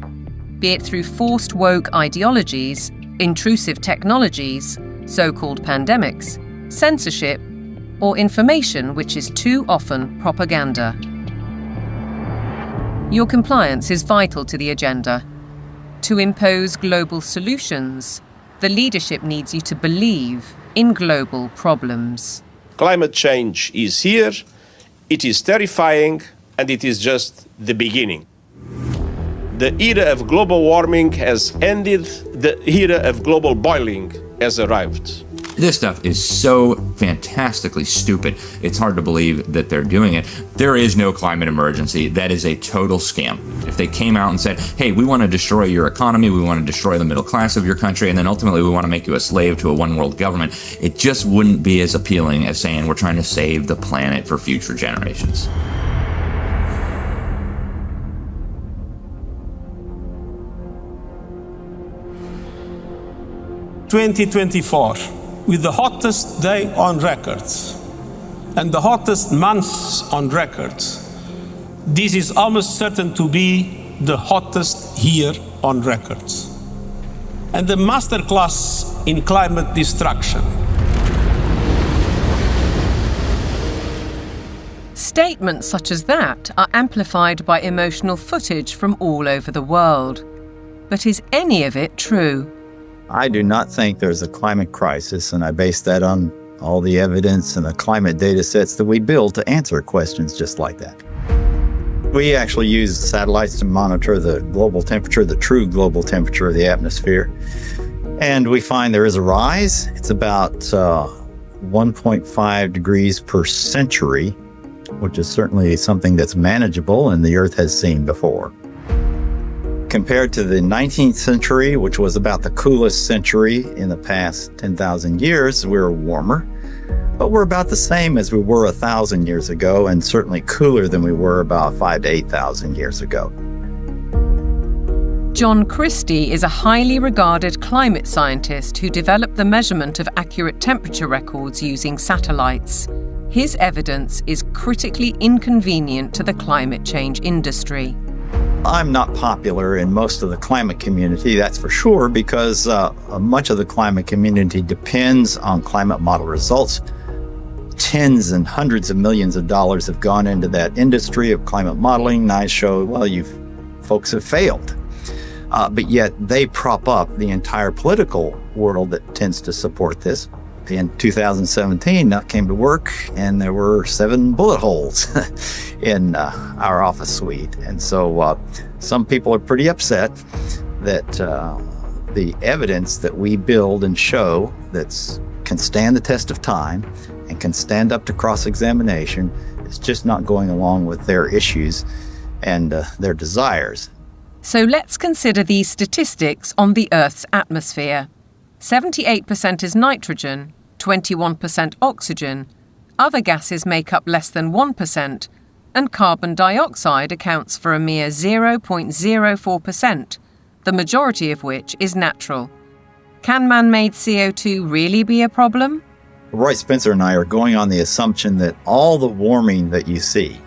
S3: be it through forced woke ideologies, intrusive technologies, so-called pandemics, censorship, or information which is too often propaganda. Your compliance is vital to the agenda. To impose global solutions, the leadership needs you to believe in global problems.
S24: Climate change is here, it is terrifying, and it is just the beginning. The era of global warming has ended, the era of global boiling has arrived.
S11: This stuff is so
S5: fantastically stupid. It's hard to believe that they're doing it. There is no climate emergency. That is a total scam. If they came out and said, hey, we want to destroy your economy, we want to destroy the middle class of your country, and then ultimately we want to make you a slave to a one world government, it just wouldn't be as appealing as saying we're trying to save the planet for future generations.
S11: ...2024, with the hottest day on record and the hottest months on record, this is almost certain to be the hottest year on record. And the masterclass in climate destruction.
S3: Statements such as that are amplified by emotional footage from all over the world. But is any of it true?
S12: I do not think there's a climate crisis, and I base that on all the evidence and the climate data sets that we build to answer questions just like that. We actually use satellites to monitor the global temperature, the true global temperature of the atmosphere. And we find there is a rise. It's about 1.5 degrees per century, which is certainly something that's manageable and the Earth has seen before. Compared to the 19th century, which was about the coolest century in the past 10,000 years, we're warmer. But we're about the same as we were 1,000 years ago, and certainly cooler than we were about 5,000 to 8,000 years ago.
S3: John Christie is a highly regarded climate scientist who developed the measurement of accurate temperature records using satellites. His evidence is critically inconvenient to the climate change industry.
S12: I'm not popular in most of the climate community, that's for sure, because much of the climate community depends on climate model results. Tens and hundreds of millions of dollars have gone into that industry of climate modeling, and I show, well, you folks have failed. But yet they prop up the entire political world that tends to support this. In 2017, I came to work and there were 7 bullet holes in our office suite. And so some people are pretty upset that the evidence that we build and show that can stand the test of time and can stand up to cross-examination is just not going along with their issues and their desires.
S3: So let's consider these statistics on the Earth's atmosphere. 78% is nitrogen, 21% oxygen, other gases make up less than 1%, and carbon dioxide accounts for a mere 0.04%, the majority of which is natural. Can man-made CO2 really be a problem?
S12: Roy Spencer and I are going on the assumption that all the warming that you see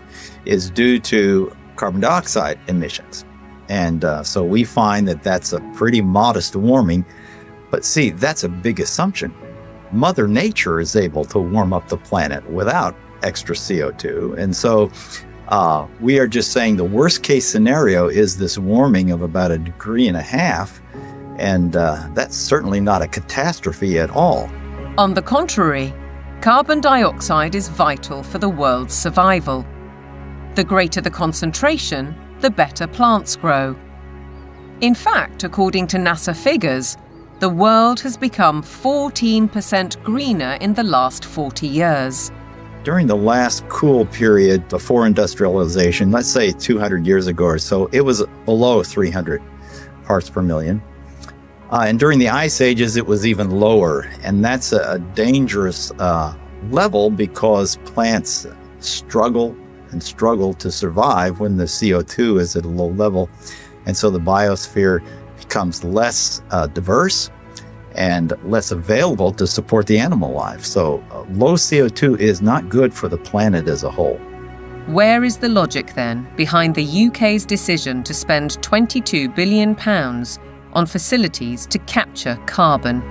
S12: is due to carbon dioxide emissions. And so we find that that's a pretty modest warming. But see, that's a big assumption. Mother Nature is able to warm up the planet without extra CO2. And so we are just saying the worst case scenario is this warming of about 1.5 degrees. And that's certainly not a catastrophe at all.
S3: On the contrary, carbon dioxide is vital for the world's survival. The greater the concentration, the better plants grow. In fact, according to NASA figures, the world has become 14% greener in the last 40 years.
S12: During the last cool period before industrialization, let's say 200 years ago or so, it was below 300 parts per million. And during the ice ages, it was even lower. And that's a dangerous level because plants struggle to survive when the CO2 is at a low level. And so the biosphere becomes less diverse and less available to support the animal life. So low CO2 is not good for the planet as a whole.
S3: Where is the logic then behind the UK's decision to spend £22 billion on facilities to capture carbon?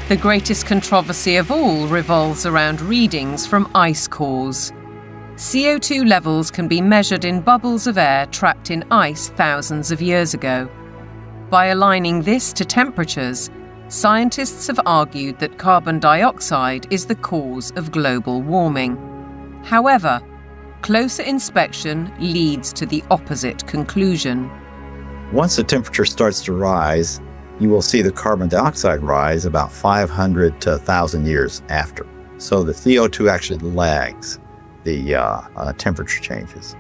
S3: The greatest controversy of all revolves around readings from ice cores. CO2 levels can be measured in bubbles of air trapped in ice thousands of years ago. By aligning this to temperatures, scientists have argued that carbon dioxide is the cause of global warming. However, closer inspection leads to the opposite conclusion.
S12: Once the temperature starts to rise, you will see the carbon dioxide rise about 500 to 1,000 years after. So the CO2 actually lags the temperature changes.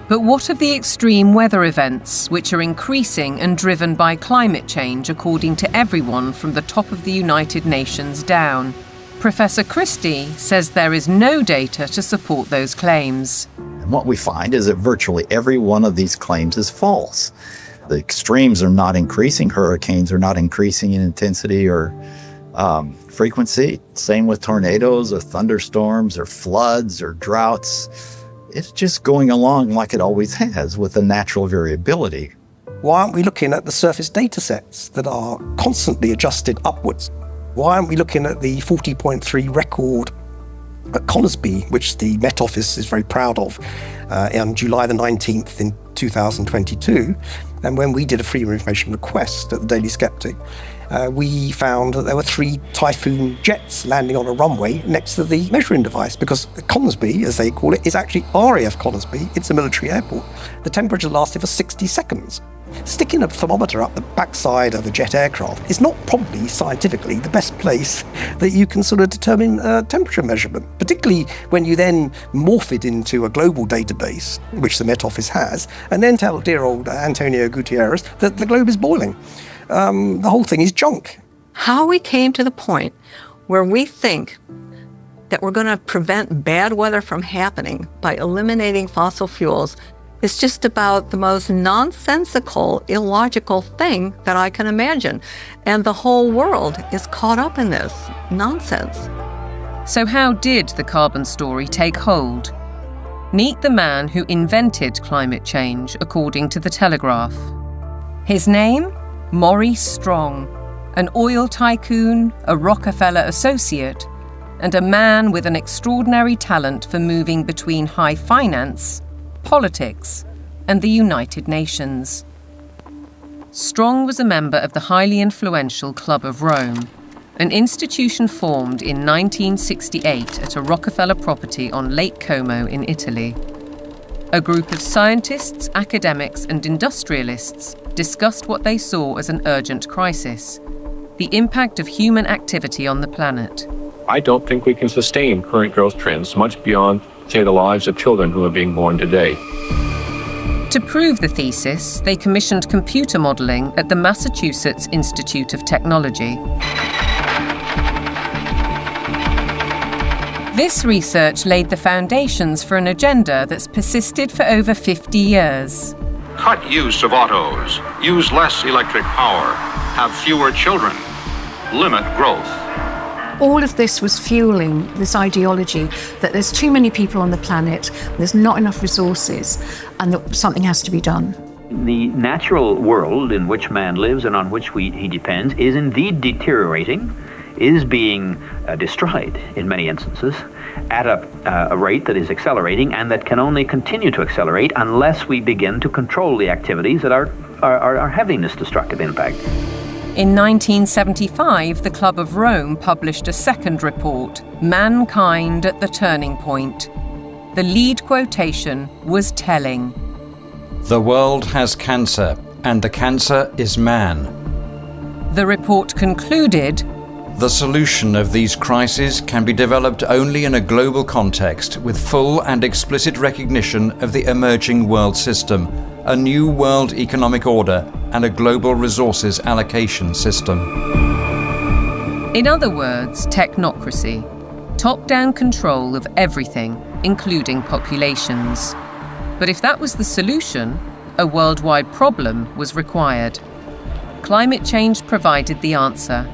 S3: But what of the extreme weather events, which are increasing and driven by climate change, according to everyone from the top of the United Nations down? Professor Christie says there is no data to support those claims.
S12: And what we find is that virtually every one of these claims is false. The extremes are not increasing. Hurricanes are not increasing in intensity or frequency. Same with tornadoes or thunderstorms or floods or droughts. It's just going along like it always has with the natural variability.
S1: Why aren't we looking at the surface data sets that are constantly adjusted upwards? Why aren't we looking at the 40.3 record at Conisbee, which the Met Office is very proud of, on July the 19th in 2022? And when we did a freedom of information request at the Daily Sceptic, we found that there were 3 Typhoon jets landing on a runway next to the measuring device, because Conisbee, as they call it, is actually RAF Conisbee. It's a military airport. The temperature lasted for 60 seconds. Sticking a thermometer up the backside of a jet aircraft is not probably scientifically the best place that you can sort of determine temperature measurement, particularly when you then morph it into a global database, which the Met Office has, and then tell dear old Antonio Gutierrez that the globe is boiling. The whole thing is junk.
S2: How we came to the point where we think that we're going to prevent bad weather from happening by eliminating fossil fuels is just about the most nonsensical, illogical thing that I can imagine. And the whole world is caught up in this nonsense.
S3: So how did the carbon story take hold? Meet the man who invented climate change, according to The Telegraph. His name? Maurice Strong, an oil tycoon, a Rockefeller associate, and a man with an extraordinary talent for moving between high finance, politics, and the United Nations. Strong was a member of the highly influential Club of Rome, an institution formed in 1968 at a Rockefeller property on Lake Como in Italy. A group of scientists, academics, and industrialists discussed what they saw as an urgent crisis: the impact of human activity on the planet.
S15: I don't think we can sustain current growth trends much beyond, say, the lives of children who are being born today.
S3: To prove the thesis, they commissioned computer modelling at the Massachusetts Institute of Technology. This research laid the foundations for an agenda that's persisted for over 50 years.
S17: Cut use of autos, use less electric power, have fewer children, limit growth.
S18: All of this was fueling this ideology that there's too many people on the planet, there's not enough resources, and that something has to be done.
S25: The natural world in which man lives and on which he depends is indeed deteriorating, is being destroyed in many instances at a rate that is accelerating and that can only continue to accelerate unless we begin to control the activities that are having this destructive impact.
S3: In 1975, the Club of Rome published a second report, Mankind at the Turning Point. The lead quotation was telling.
S19: The world has cancer, and the cancer is man.
S3: The report concluded,
S19: the solution of these crises can be developed only in a global context with full and explicit recognition of the emerging world system, a new world economic order, and a global resources allocation system.
S3: In other words, technocracy, top-down control of everything, including populations. But if that was the solution, a worldwide problem was required. Climate change provided the answer,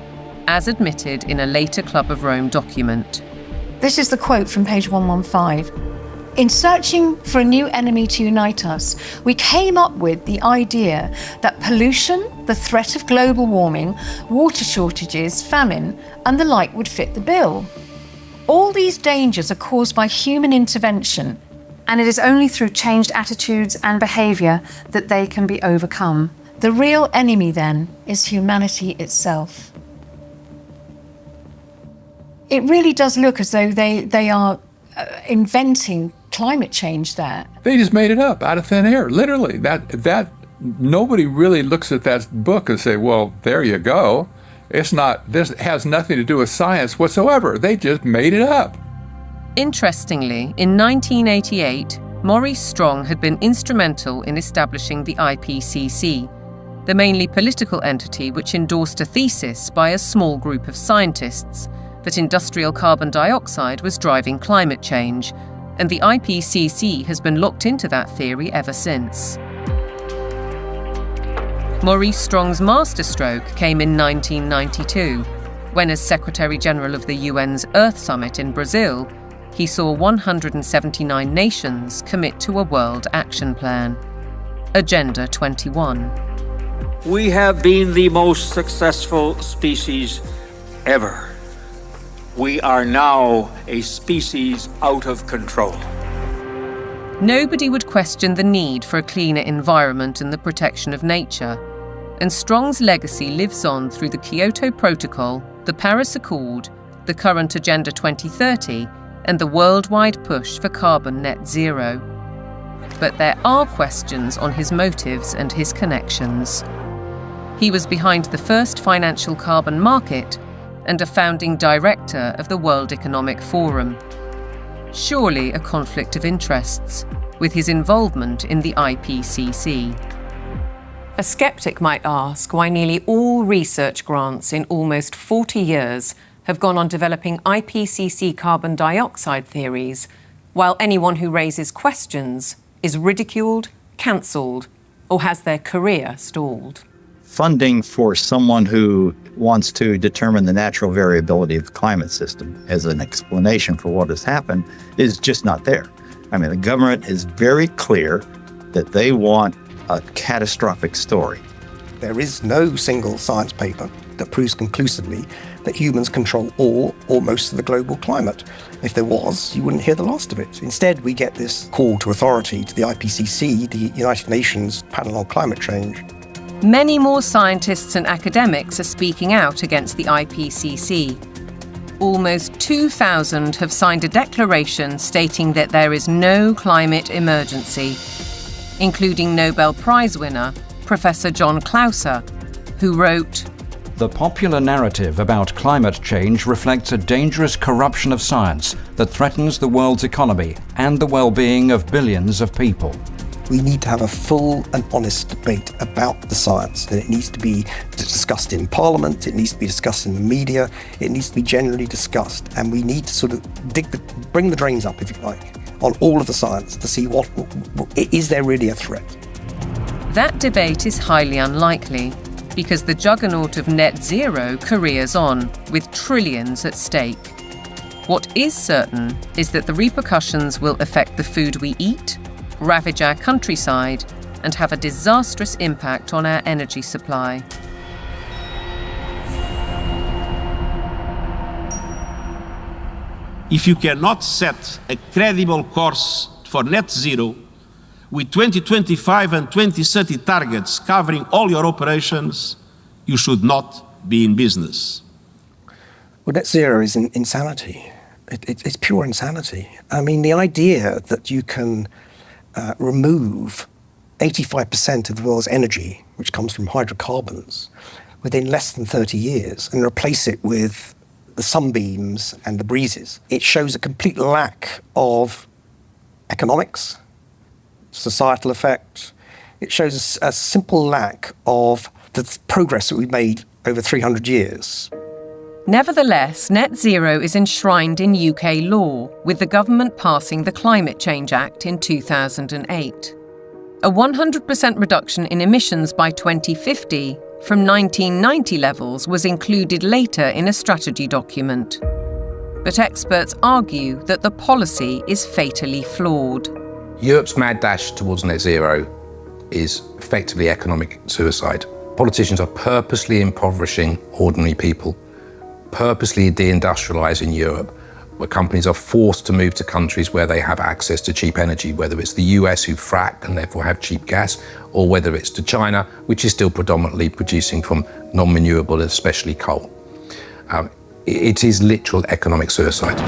S3: as admitted in a later Club of Rome document.
S18: This is the quote from page 115. In searching for a new enemy to unite us, we came up with the idea that pollution, the threat of global warming, water shortages, famine, and the like would fit the bill. All these dangers are caused by human intervention, and it is only through changed attitudes and behaviour that they can be overcome. The real enemy, then, is humanity itself. It really does look as though they are inventing climate change there.
S26: They just made it up out of thin air, literally. That
S10: nobody really looks at that book and say, well, there you go. This has nothing to do with science whatsoever. They just made it up.
S3: Interestingly, in 1988, Maurice Strong had been instrumental in establishing the IPCC, the mainly political entity which endorsed a thesis by a small group of scientists that industrial carbon dioxide was driving climate change, and the IPCC has been locked into that theory ever since. Maurice Strong's masterstroke came in 1992, when as Secretary-General of the UN's Earth Summit in Brazil, he saw 179 nations commit to a World Action Plan, Agenda 21.
S13: We have been the most successful species ever. We are now a species out of control.
S3: Nobody would question the need for a cleaner environment and the protection of nature, and Strong's legacy lives on through the Kyoto Protocol, the Paris Accord, the current Agenda 2030, and the worldwide push for carbon net zero. But there are questions on his motives and his connections. He was behind the first financial carbon market and a founding director of the World Economic Forum. Surely a conflict of interests with his involvement in the IPCC. A skeptic might ask why nearly all research grants in almost 40 years have gone on developing IPCC carbon dioxide theories, while anyone who raises questions is ridiculed, cancelled, or has their career stalled.
S12: Funding for someone who wants to determine the natural variability of the climate system as an explanation for what has happened is just not there. I mean, the government is very clear that they want a catastrophic story.
S1: There is no single science paper that proves conclusively that humans control all or most of the global climate. If there was, you wouldn't hear the last of it. Instead, we get this call to authority to the IPCC, the United Nations Panel on Climate Change.
S3: Many more scientists and academics are speaking out against the IPCC. Almost 2,000 have signed a declaration stating that there is no climate emergency, including Nobel Prize winner Professor John Clauser, who wrote,
S19: "The popular narrative about climate change reflects a dangerous corruption of science that threatens the world's economy and the well-being of billions of people."
S1: We need to have a full and honest debate about the science, and it needs to be discussed in Parliament, it needs to be discussed in the media, it needs to be generally discussed, and we need to sort of bring the drains up, if you like, on all of the science to see what is there really a threat.
S3: That debate is highly unlikely, because the juggernaut of net zero careers on, with trillions at stake. What is certain is that the repercussions will affect the food we eat, ravage our countryside, and have a disastrous impact on our energy supply.
S24: If you cannot set a credible course for net zero, with 2025 and 2030 targets covering all your operations, you should not be in business.
S1: Well, net zero is insanity. It's pure insanity. I mean, the idea that you can remove 85% of the world's energy, which comes from hydrocarbons, within less than 30 years and replace it with the sunbeams and the breezes. It shows a complete lack of economics, societal effect. It shows a simple lack of the progress that we've made over 300 years.
S3: Nevertheless, net zero is enshrined in UK law, with the government passing the Climate Change Act in 2008. A 100% reduction in emissions by 2050 from 1990 levels was included later in a strategy document. But experts argue that the policy is fatally flawed.
S14: Europe's mad dash towards net zero is effectively economic suicide. Politicians are purposely impoverishing ordinary people, purposely deindustrializing Europe, where companies are forced to move to countries where they have access to cheap energy, whether it's the US who frack and therefore have cheap gas, or whether it's to China, which is still predominantly producing from non-renewable, especially coal. It is literal economic suicide.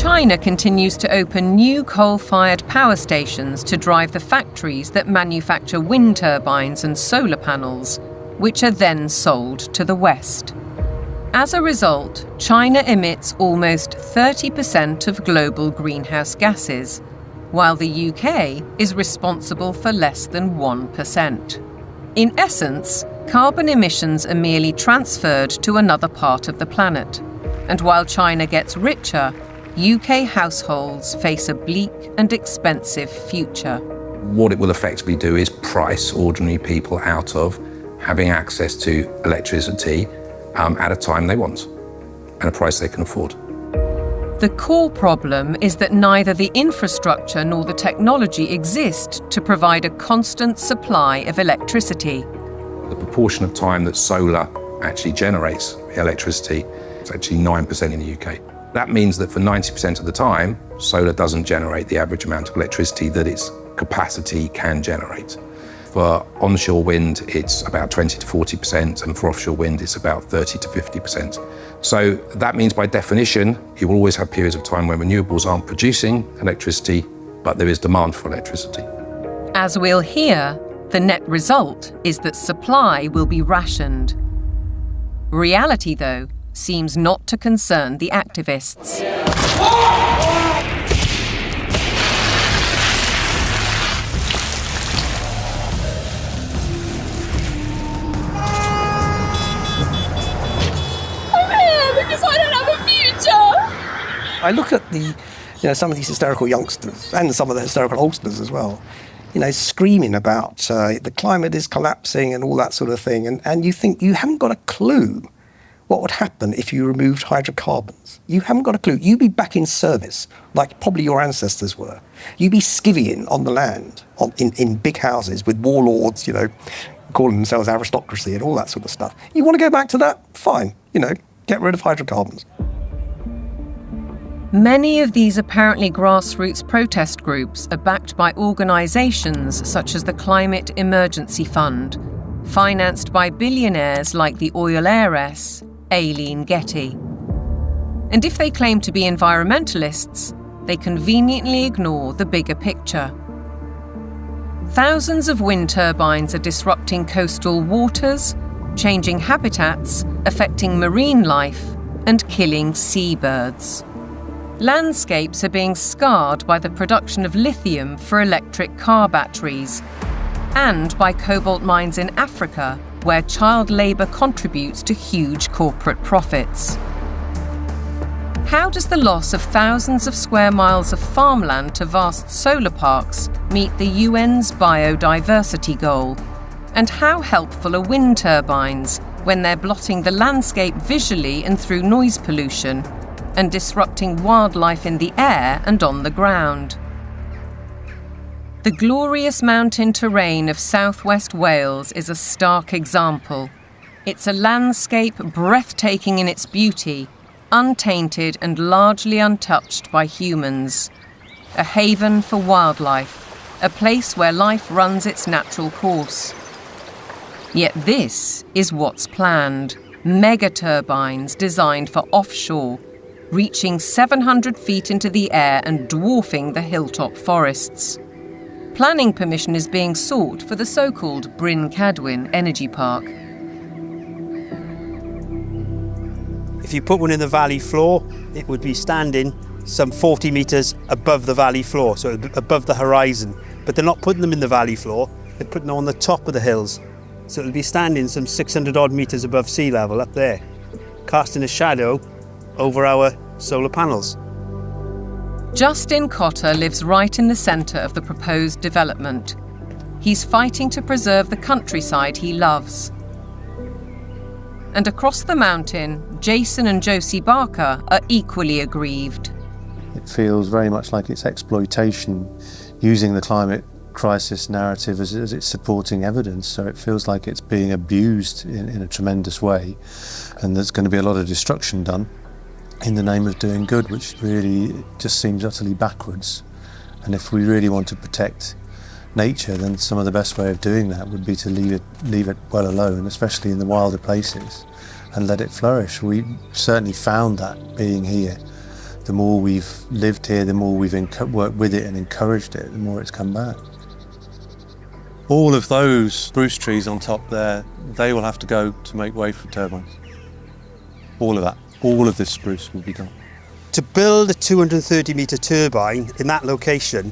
S3: China continues to open new coal-fired power stations to drive the factories that manufacture wind turbines and solar panels, which are then sold to the West. As a result, China emits almost 30% of global greenhouse gases, while the UK is responsible for less than 1%. In essence, carbon emissions are merely transferred to another part of the planet. And while China gets richer, UK households face a bleak and expensive future.
S14: What it will effectively do is price ordinary people out of having access to electricity at a time they want and a price they can afford.
S3: The core problem is that neither the infrastructure nor the technology exist to provide a constant supply of electricity.
S14: The proportion of time that solar actually generates electricity is actually 9% in the UK. That means that for 90% of the time, solar doesn't generate the average amount of electricity that its capacity can generate. For onshore wind, it's about 20 to 40%, and for offshore wind, it's about 30 to 50%. So that means by definition, you will always have periods of time when renewables aren't producing electricity, but there is demand for electricity.
S3: As we'll hear, the net result is that supply will be rationed. Reality, though, seems not to concern the activists.
S4: I'm here because I don't have a future.
S1: I look at some of these hysterical youngsters and some of the hysterical oldsters as well, screaming about the climate is collapsing and all that sort of thing. And you think you haven't got a clue what would happen if you removed hydrocarbons. You haven't got a clue. You'd be back in service, like probably your ancestors were. You'd be skivvying on the land, in big houses with warlords, calling themselves aristocracy and all that sort of stuff. You want to go back to that? Fine. Get rid of hydrocarbons.
S3: Many of these apparently grassroots protest groups are backed by organisations such as the Climate Emergency Fund, financed by billionaires like the oil heiress, Aileen Getty. And if they claim to be environmentalists, they conveniently ignore the bigger picture. Thousands of wind turbines are disrupting coastal waters, changing habitats, affecting marine life, and killing seabirds. Landscapes are being scarred by the production of lithium for electric car batteries, and by cobalt mines in Africa, where child labour contributes to huge corporate profits. How does the loss of thousands of square miles of farmland to vast solar parks meet the UN's biodiversity goal? And how helpful are wind turbines when they're blotting the landscape visually and through noise pollution, and disrupting wildlife in the air and on the ground? The glorious mountain terrain of southwest Wales is a stark example. It's a landscape breathtaking in its beauty, untainted and largely untouched by humans. A haven for wildlife, a place where life runs its natural course. Yet this is what's planned: mega turbines designed for offshore, reaching 700 feet into the air and dwarfing the hilltop forests. Planning permission is being sought for the so-called Bryn Cadwyn Energy Park.
S20: If you put one in the valley floor, it would be standing some 40 metres above the valley floor, so above the horizon. But they're not putting them in the valley floor, they're putting them on the top of the hills. So it'll be standing some 600 odd metres above sea level up there, casting a shadow over our solar panels.
S3: Justin Cotter lives right in the centre of the proposed development. He's fighting to preserve the countryside he loves. And across the mountain, Jason and Josie Barker are equally aggrieved.
S21: It feels very much like it's exploitation, using the climate crisis narrative as its supporting evidence. So it feels like it's being abused in a tremendous way, and there's going to be a lot of destruction done in the name of doing good, which really just seems utterly backwards. And if we really want to protect nature, then some of the best way of doing that would be to leave it well alone, especially in the wilder places, and let it flourish. We certainly found that being here, The more we've lived here, the more we've worked with it and encouraged it, the more it's come back. All of those spruce trees on top there, they will have to go to make way for turbines. All of that. All of this spruce will be gone.
S20: To build a 230-metre turbine in that location,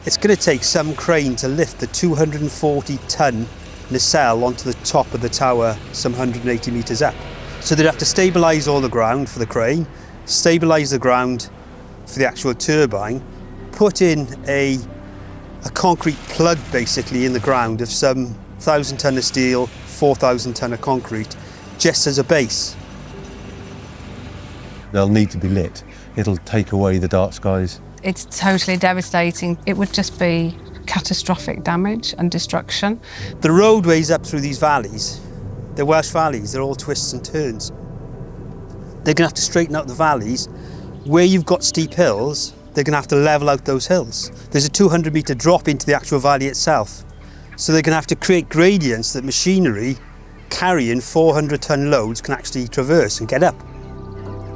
S20: it's going to take some crane to lift the 240-tonne nacelle onto the top of the tower some 180 metres up. So they'd have to stabilise all the ground for the crane, stabilise the ground for the actual turbine, put in a concrete plug basically in the ground of some 1,000 tonne of steel, 4,000 tonne of concrete, just as a base.
S21: They'll need to be lit. It'll take away the dark skies.
S6: It's totally devastating. It would just be catastrophic damage and destruction.
S20: The roadways up through these valleys, they're Welsh valleys, they're all twists and turns. They're going to have to straighten out the valleys. Where you've got steep hills, they're going to have to level out those hills. There's a 200-metre drop into the actual valley itself. So they're going to have to create gradients that machinery carrying 400-tonne loads can actually traverse and get up.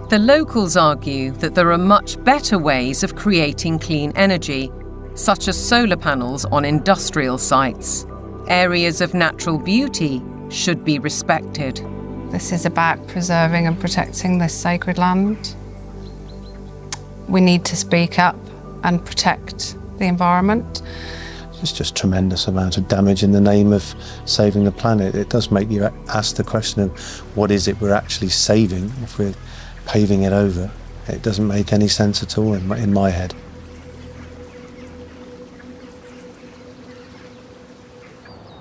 S3: The locals argue that there are much better ways of creating clean energy, such as solar panels on industrial sites. Areas of natural beauty should be respected.
S6: This is about preserving and protecting this sacred land. We need to speak up and protect the environment.
S21: It's just tremendous amount of damage in the name of saving the planet. It does make you ask the question of what is it we're actually saving if we're paving it over. It doesn't make any sense at all in my head.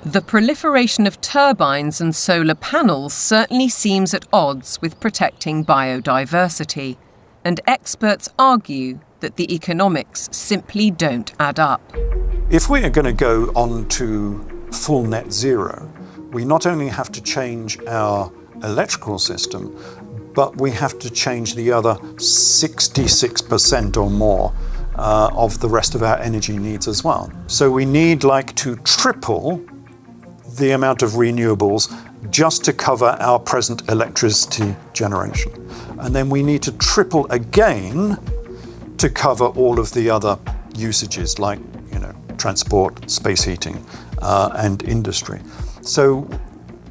S3: The proliferation of turbines and solar panels certainly seems at odds with protecting biodiversity, and experts argue that the economics simply don't add up.
S7: If we are going to go on to full net zero, we not only have to change our electrical system, but we have to change the other 66% or more of the rest of our energy needs as well. So we need to triple the amount of renewables just to cover our present electricity generation. And then we need to triple again to cover all of the other usages like, transport, space heating, and industry. So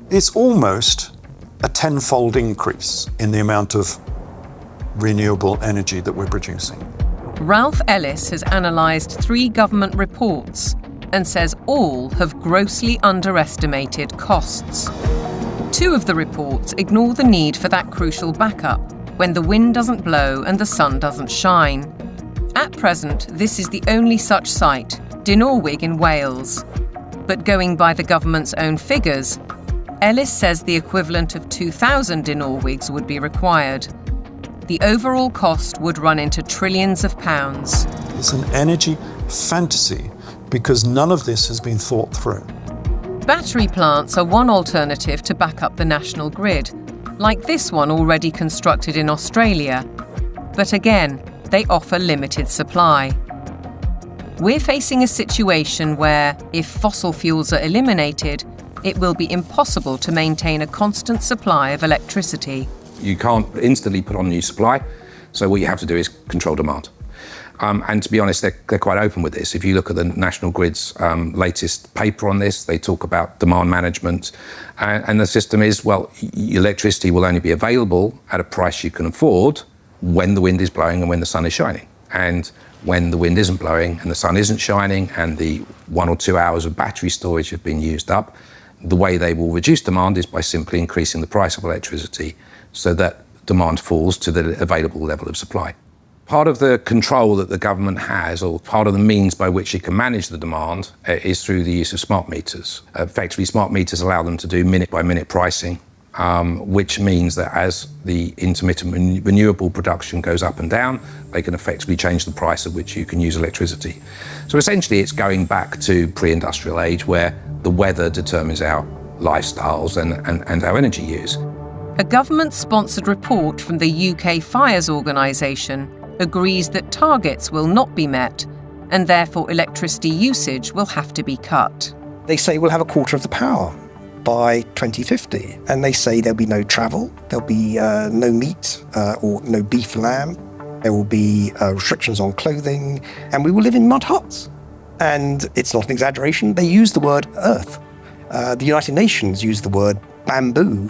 S7: it's almost a tenfold increase in the amount of renewable energy that we're producing.
S3: Ralph Ellis has analysed 3 government reports and says all have grossly underestimated costs. 2 of the reports ignore the need for that crucial backup when the wind doesn't blow and the sun doesn't shine. At present, this is the only such site, Dinorwig in Wales. But going by the government's own figures, Ellis says the equivalent of 2,000 Dinorwigs would be required. The overall cost would run into trillions of pounds.
S7: It's an energy fantasy because none of this has been thought through.
S3: Battery plants are one alternative to back up the national grid, like this one already constructed in Australia. But again, they offer limited supply. We're facing a situation where, if fossil fuels are eliminated, it will be impossible to maintain a constant supply of electricity.
S14: You can't instantly put on new supply, so what you have to do is control demand. And to be honest, they're quite open with this. If you look at the National Grid's latest paper on this, they talk about demand management. And the system is, electricity will only be available at a price you can afford when the wind is blowing and when the sun is shining. And when the wind isn't blowing and the sun isn't shining and the 1 or 2 hours of battery storage have been used up, the way they will reduce demand is by simply increasing the price of electricity so that demand falls to the available level of supply. Part of the control that the government has, or part of the means by which it can manage the demand, is through the use of smart meters. Effectively, smart meters allow them to do minute-by-minute pricing, which means that as the intermittent renewable production goes up and down, they can effectively change the price at which you can use electricity. So essentially, it's going back to pre-industrial age where the weather determines our lifestyles and our energy use.
S3: A government-sponsored report from the UK Fires Organisation agrees that targets will not be met and therefore electricity usage will have to be cut.
S1: They say we'll have a quarter of the power by 2050, and they say there'll be no travel, there'll be no meat or no beef lamb. There will be restrictions on clothing, and we will live in mud huts. And it's not an exaggeration, they use the word earth. The United Nations use the word bamboo,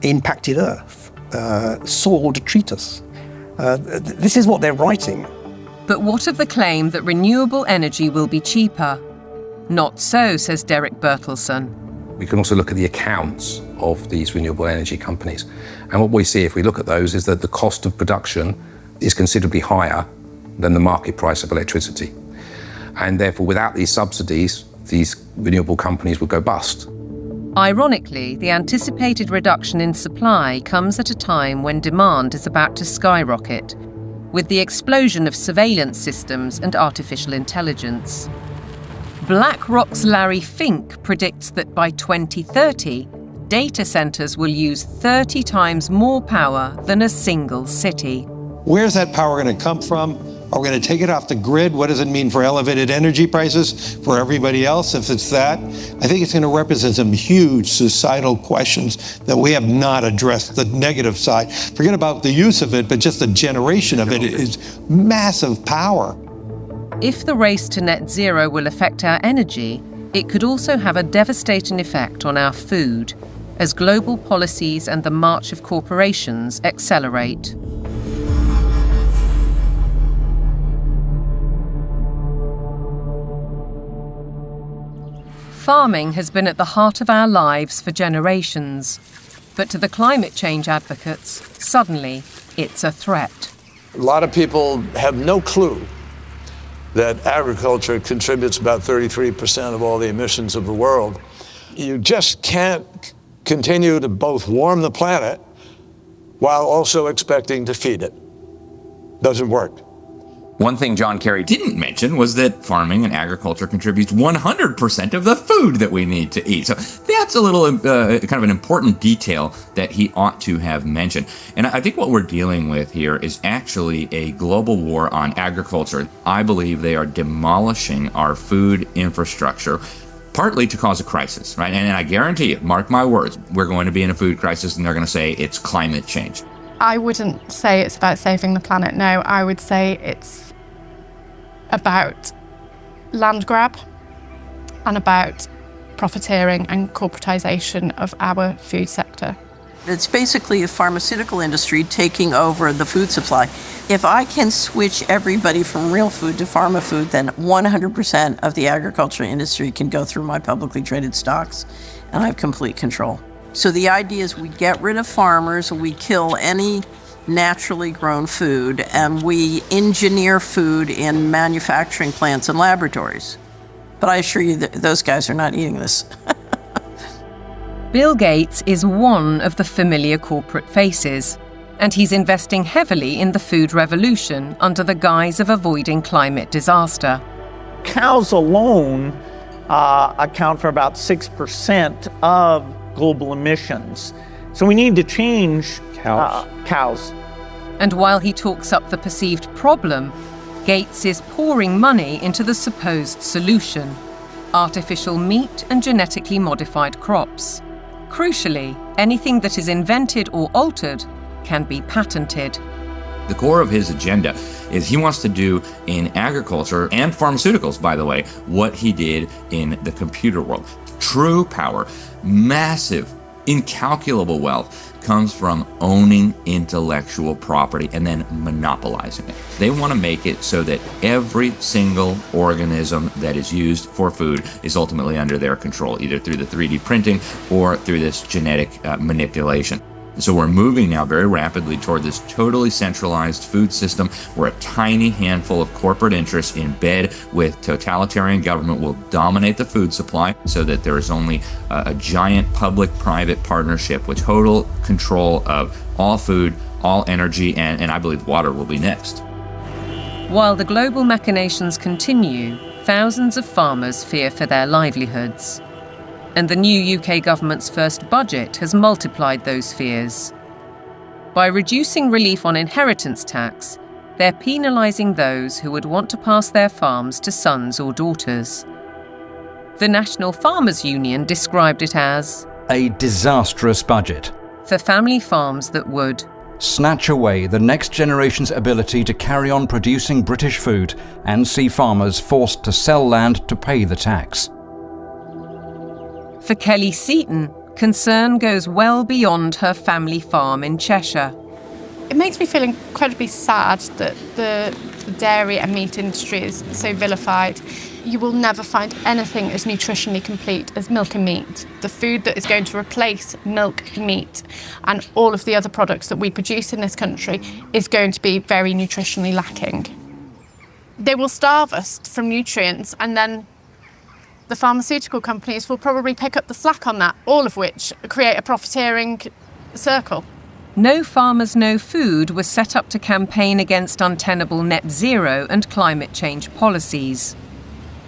S1: impacted earth, soil detritus. This is what they're writing.
S3: But what of the claim that renewable energy will be cheaper? Not so, says Derek Bertelsen.
S14: We can also look at the accounts of these renewable energy companies. And what we see if we look at those is that the cost of production is considerably higher than the market price of electricity. And therefore, without these subsidies, these renewable companies would go bust.
S3: Ironically, the anticipated reduction in supply comes at a time when demand is about to skyrocket, with the explosion of surveillance systems and artificial intelligence. BlackRock's Larry Fink predicts that by 2030, data centers will use 30 times more power than a single city.
S8: Where's that power going to come from? Are we going to take it off the grid? What does it mean for elevated energy prices for everybody else if it's that? I think it's going to represent some huge societal questions that we have not addressed, the negative side. Forget about the use of it, but just the generation of it is massive power.
S3: If the race to net zero will affect our energy, it could also have a devastating effect on our food, as global policies and the march of corporations accelerate. Farming has been at the heart of our lives for generations, but to the climate change advocates, suddenly it's a threat.
S9: A lot of people have no clue that agriculture contributes about 33% of all the emissions of the world. You just can't continue to both warm the planet while also expecting to feed it. Doesn't work.
S5: One thing John Kerry didn't mention was that farming and agriculture contributes 100% of the food that we need to eat. So that's a little kind of an important detail that he ought to have mentioned. And I think what we're dealing with here is actually a global war on agriculture. I believe they are demolishing our food infrastructure, partly to cause a crisis, right? And I guarantee you, mark my words, we're going to be in a food crisis and they're going to say it's climate change.
S6: I wouldn't say it's about saving the planet, no. I would say it's about land grab and about profiteering and corporatization of our food sector.
S16: It's basically a pharmaceutical industry taking over the food supply. If I can switch everybody from real food to pharma food, then 100% of the agriculture industry can go through my publicly traded stocks, and I have complete control. So the idea is we get rid of farmers, we kill any naturally grown food, and we engineer food in manufacturing plants and laboratories. But I assure you that those guys are not eating this.
S3: Bill Gates is one of the familiar corporate faces, and he's investing heavily in the food revolution under the guise of avoiding climate disaster.
S22: Cows alone account for about 6% of global emissions. So we need to change cows.
S3: And while he talks up the perceived problem, Gates is pouring money into the supposed solution: artificial meat and genetically modified crops. Crucially, anything that is invented or altered can be patented.
S5: The core of his agenda is he wants to do in agriculture and pharmaceuticals, by the way, what he did in the computer world. True power, massive, incalculable wealth comes from owning intellectual property and then monopolizing it. They want to make it so that every single organism that is used for food is ultimately under their control, either through the 3D printing or through this genetic manipulation. So we're moving now very rapidly toward this totally centralized food system where a tiny handful of corporate interests in bed with totalitarian government will dominate the food supply so that there is only a giant public-private partnership with total control of all food, all energy, and I believe water will be next.
S3: While the global machinations continue, thousands of farmers fear for their livelihoods. And the new UK government's first budget has multiplied those fears. By reducing relief on inheritance tax, they're penalising those who would want to pass their farms to sons or daughters. The National Farmers Union described it as
S19: a disastrous budget
S3: for family farms that would
S19: snatch away the next generation's ability to carry on producing British food and see farmers forced to sell land to pay the tax.
S3: For Kelly Seaton, concern goes well beyond her family farm in Cheshire.
S6: It makes me feel incredibly sad that the dairy and meat industry is so vilified. You will never find anything as nutritionally complete as milk and meat. The food that is going to replace milk, meat, and all of the other products that we produce in this country is going to be very nutritionally lacking. They will starve us from nutrients, and then the pharmaceutical companies will probably pick up the slack on that, all of which create a profiteering circle.
S3: No Farmers, No Food was set up to campaign against untenable net zero and climate change policies.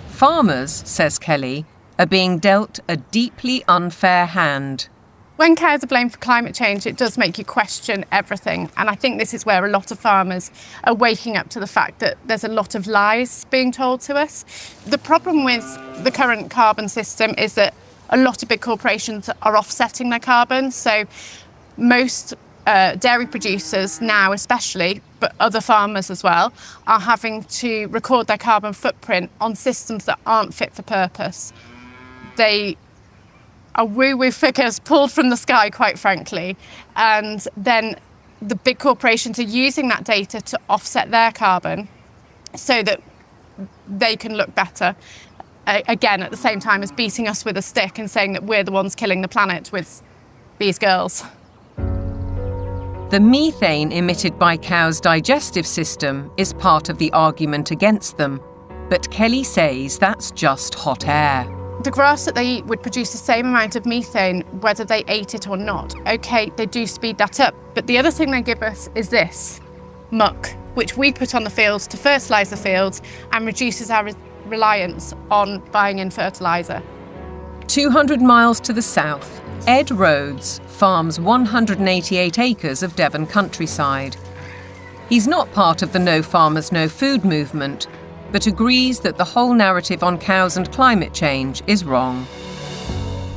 S3: Farmers, says Kelly, are being dealt a deeply unfair hand.
S6: When cows are blamed for climate change, it does make you question everything. And I think this is where a lot of farmers are waking up to the fact that there's a lot of lies being told to us. The problem with the current carbon system is that a lot of big corporations are offsetting their carbon. So most dairy producers now especially, but other farmers as well, are having to record their carbon footprint on systems that aren't fit for purpose. They are woo-woo figures pulled from the sky, quite frankly, and then the big corporations are using that data to offset their carbon so that they can look better, again, at the same time as beating us with a stick and saying that we're the ones killing the planet with these girls.
S3: The methane emitted by cows' digestive system is part of the argument against them, but Kelly says that's just hot air.
S6: The grass that they eat would produce the same amount of methane whether they ate it or not. Okay, they do speed that up, but the other thing they give us is this, muck, which we put on the fields to fertilise the fields and reduces our reliance on buying in fertiliser.
S3: 200 miles to the south, Ed Rhodes farms 188 acres of Devon countryside. He's not part of the No Farmers, No Food movement, but agrees that the whole narrative on cows and climate change is wrong.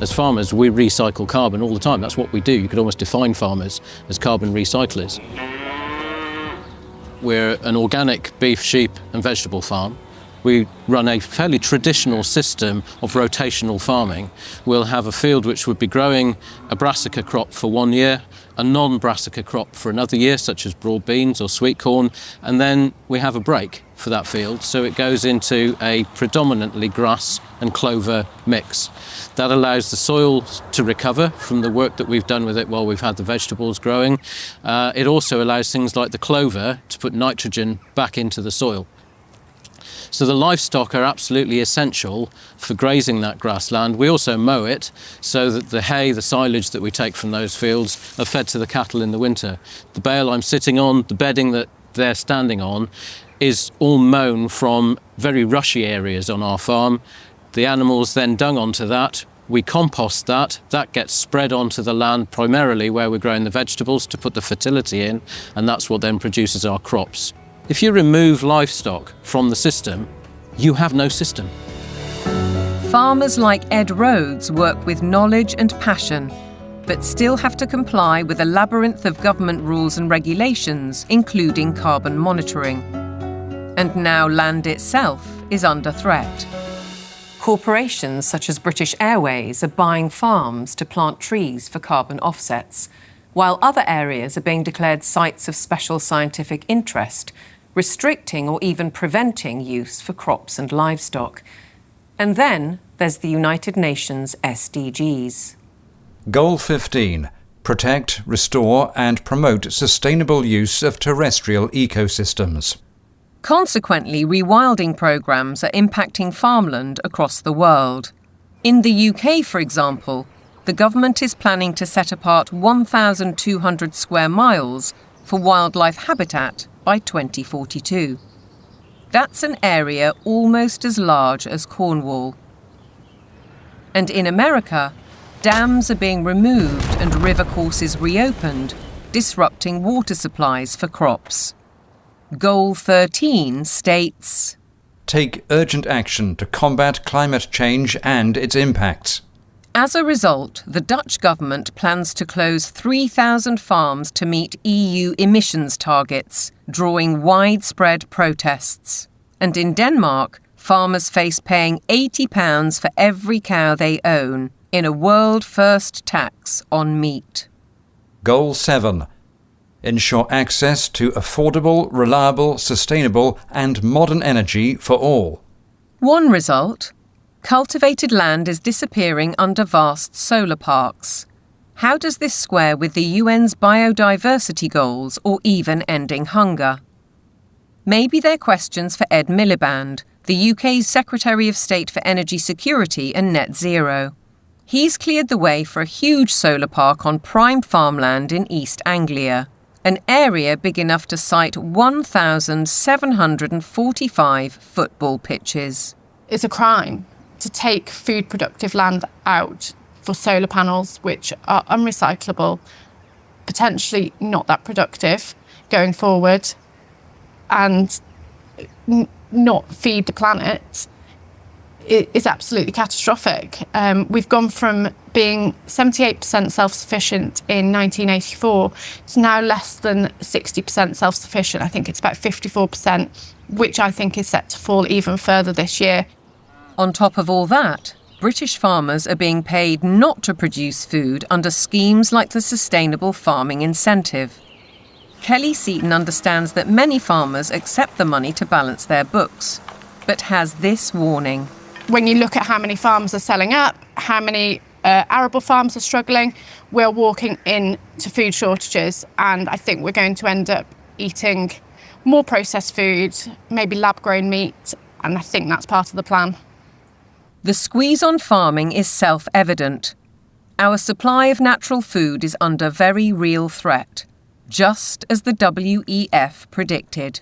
S2: As farmers, we recycle carbon all the time. That's what we do. You could almost define farmers as carbon recyclers. We're an organic beef, sheep and vegetable farm. We run a fairly traditional system of rotational farming. We'll have a field which would be growing a brassica crop for 1 year, a non-brassica crop for another year, such as broad beans or sweet corn, and then we have a break for that field, so it goes into a predominantly grass and clover mix. That allows the soil to recover from the work that we've done with it while we've had the vegetables growing. It also allows things like the clover to put nitrogen back into the soil. So the livestock are absolutely essential for grazing that grassland. We also mow it so that the hay, the silage that we take from those fields are fed to the cattle in the winter. The bale I'm sitting on, the bedding that they're standing on, is all mown from very rushy areas on our farm. The animals then dung onto that. We compost that. That gets spread onto the land primarily where we're growing the vegetables to put the fertility in, and that's what then produces our crops. If you remove livestock from the system, you have no system.
S3: Farmers like Ed Rhodes work with knowledge and passion, but still have to comply with a labyrinth of government rules and regulations, including carbon monitoring. And now land itself is under threat. Corporations such as British Airways are buying farms to plant trees for carbon offsets, while other areas are being declared sites of special scientific interest, restricting or even preventing use for crops and livestock. And then there's the United Nations SDGs.
S19: Goal 15. Protect, restore and promote sustainable use of terrestrial ecosystems.
S3: Consequently, rewilding programmes are impacting farmland across the world. In the UK, for example, the government is planning to set apart 1,200 square miles for wildlife habitat by 2042. That's an area almost as large as Cornwall. And in America, dams are being removed and river courses reopened, disrupting water supplies for crops. Goal 13 states,
S19: take urgent action to combat climate change and its impacts.
S3: As a result, the Dutch government plans to close 3,000 farms to meet EU emissions targets, drawing widespread protests. And in Denmark, farmers face paying £80 for every cow they own in a world-first tax on meat.
S19: Goal 7. Ensure access to affordable, reliable, sustainable and modern energy for all.
S3: One result: cultivated land is disappearing under vast solar parks. How does this square with the UN's biodiversity goals or even ending hunger? Maybe they're questions for Ed Miliband, the UK's Secretary of State for Energy Security and Net Zero. He's cleared the way for a huge solar park on prime farmland in East Anglia, an area big enough to site 1,745 football pitches.
S6: It's a crime to take food productive land out for solar panels, which are unrecyclable, potentially not that productive going forward, and not feed the planet. It is absolutely catastrophic. We've gone from being 78% self-sufficient in 1984 to now less than 60% self-sufficient. I think it's about 54%, which I think is set to fall even further this year.
S3: On top of all that, British farmers are being paid not to produce food under schemes like the Sustainable Farming Incentive. Kelly Seaton understands that many farmers accept the money to balance their books, but has this warning.
S6: When you look at how many farms are selling up, how many arable farms are struggling, we're walking into food shortages, and I think we're going to end up eating more processed food, maybe lab-grown meat, and I think that's part of the plan.
S3: The squeeze on farming is self-evident. Our supply of natural food is under very real threat, just as the WEF predicted.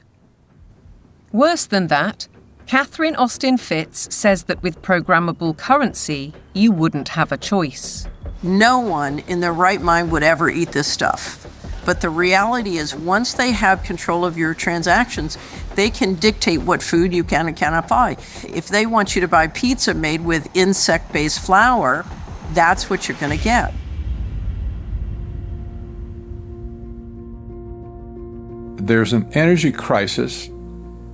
S3: Worse than that, Catherine Austin Fitz says that with programmable currency, you wouldn't have a choice.
S16: No one in their right mind would ever eat this stuff. But the reality is, once they have control of your transactions, they can dictate what food you can and cannot buy. If they want you to buy pizza made with insect-based flour, that's what you're going to get.
S10: There's an energy crisis.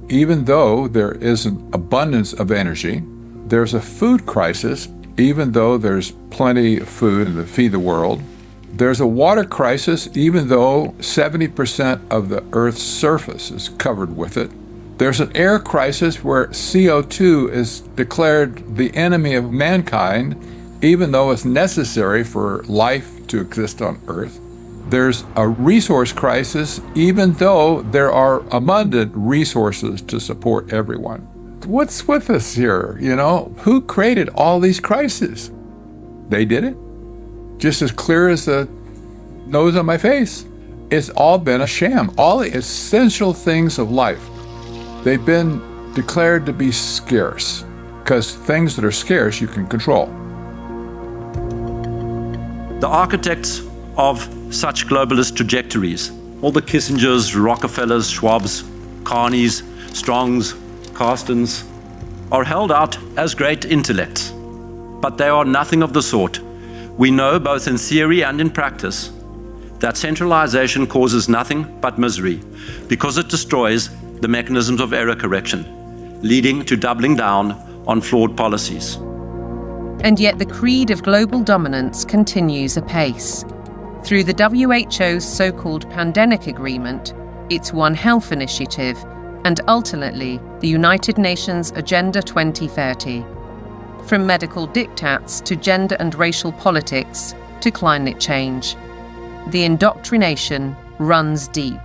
S10: Even though there is an abundance of energy, there's a food crisis, even though there's plenty of food to feed the world. There's a water crisis, even though 70% of the Earth's surface is covered with it. There's an air crisis where CO2 is declared the enemy of mankind, even though it's necessary for life to exist on Earth. There's a resource crisis, even though there are abundant resources to support everyone. What's with us here, you know? Who created all these crises? They did it. Just as clear as the nose on my face. It's all been a sham. All the essential things of life, they've been declared to be scarce, because things that are scarce you can control.
S11: The architects of such globalist trajectories, all the Kissingers, Rockefellers, Schwabs, Carneys, Strongs, Carstens, are held out as great intellects. But they are nothing of the sort. We know, both in theory and in practice, that centralization causes nothing but misery, because it destroys the mechanisms of error correction, leading to doubling down on flawed policies.
S3: And yet the creed of global dominance continues apace. Through the WHO's so-called Pandemic Agreement, its One Health Initiative, and ultimately the United Nations Agenda 2030. From medical diktats to gender and racial politics to climate change, the indoctrination runs deep.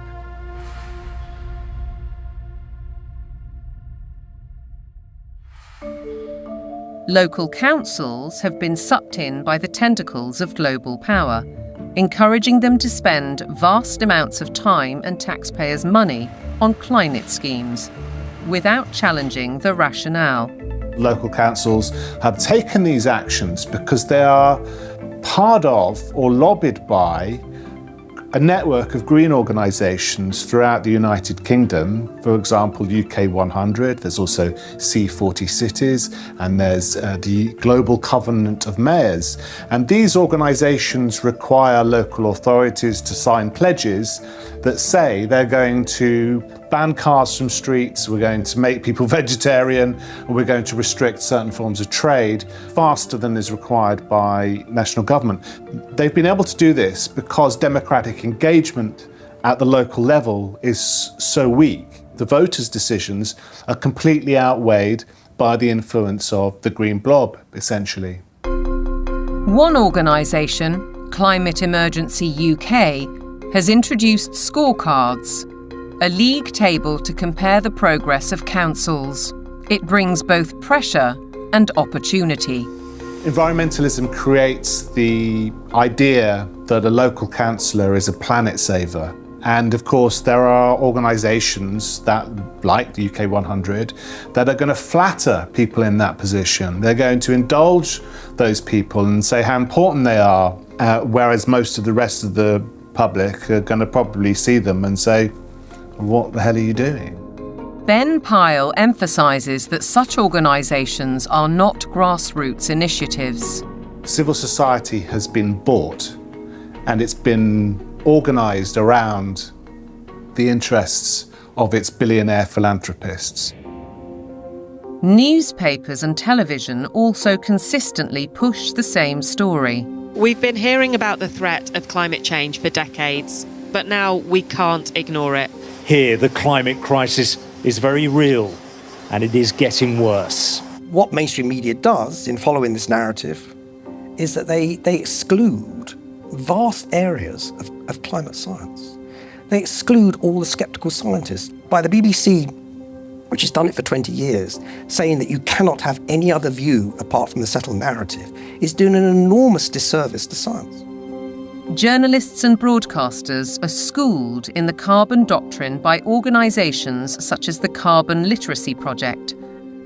S3: Local councils have been sucked in by the tentacles of global power, encouraging them to spend vast amounts of time and taxpayers' money on climate schemes, without challenging the rationale.
S15: Local councils have taken these actions because they are part of or lobbied by a network of green organisations throughout the United Kingdom, for example, UK 100, there's also C40 Cities, and there's the Global Covenant of Mayors. And these organisations require local authorities to sign pledges that say they're going to ban cars from streets, we're going to make people vegetarian, and we're going to restrict certain forms of trade faster than is required by national government. They've been able to do this because democratic engagement at the local level is so weak. The voters' decisions are completely outweighed by the influence of the green blob, essentially.
S3: One organisation, Climate Emergency UK, has introduced scorecards, a league table to compare the progress of councils. It brings both pressure and opportunity.
S15: Environmentalism creates the idea that a local councillor is a planet saver. And of course, there are organisations that, like the UK 100, that are going to flatter people in that position. They're going to indulge those people and say how important they are, whereas most of the rest of the public are going to probably see them and say, what the hell are you doing?
S3: Ben Pyle emphasises that such organisations are not grassroots initiatives.
S15: Civil society has been bought, and it's been organised around the interests of its billionaire philanthropists.
S3: Newspapers and television also consistently push the same story.
S13: We've been hearing about the threat of climate change for decades, but now we can't ignore it.
S17: Here, the climate crisis is very real, and it is getting worse.
S1: What mainstream media does in following this narrative is that they exclude vast areas of climate science. They exclude all the skeptical scientists. By the BBC, which has done it for 20 years, saying that you cannot have any other view apart from the settled narrative, is doing an enormous disservice to science.
S3: Journalists and broadcasters are schooled in the carbon doctrine by organisations such as the Carbon Literacy Project,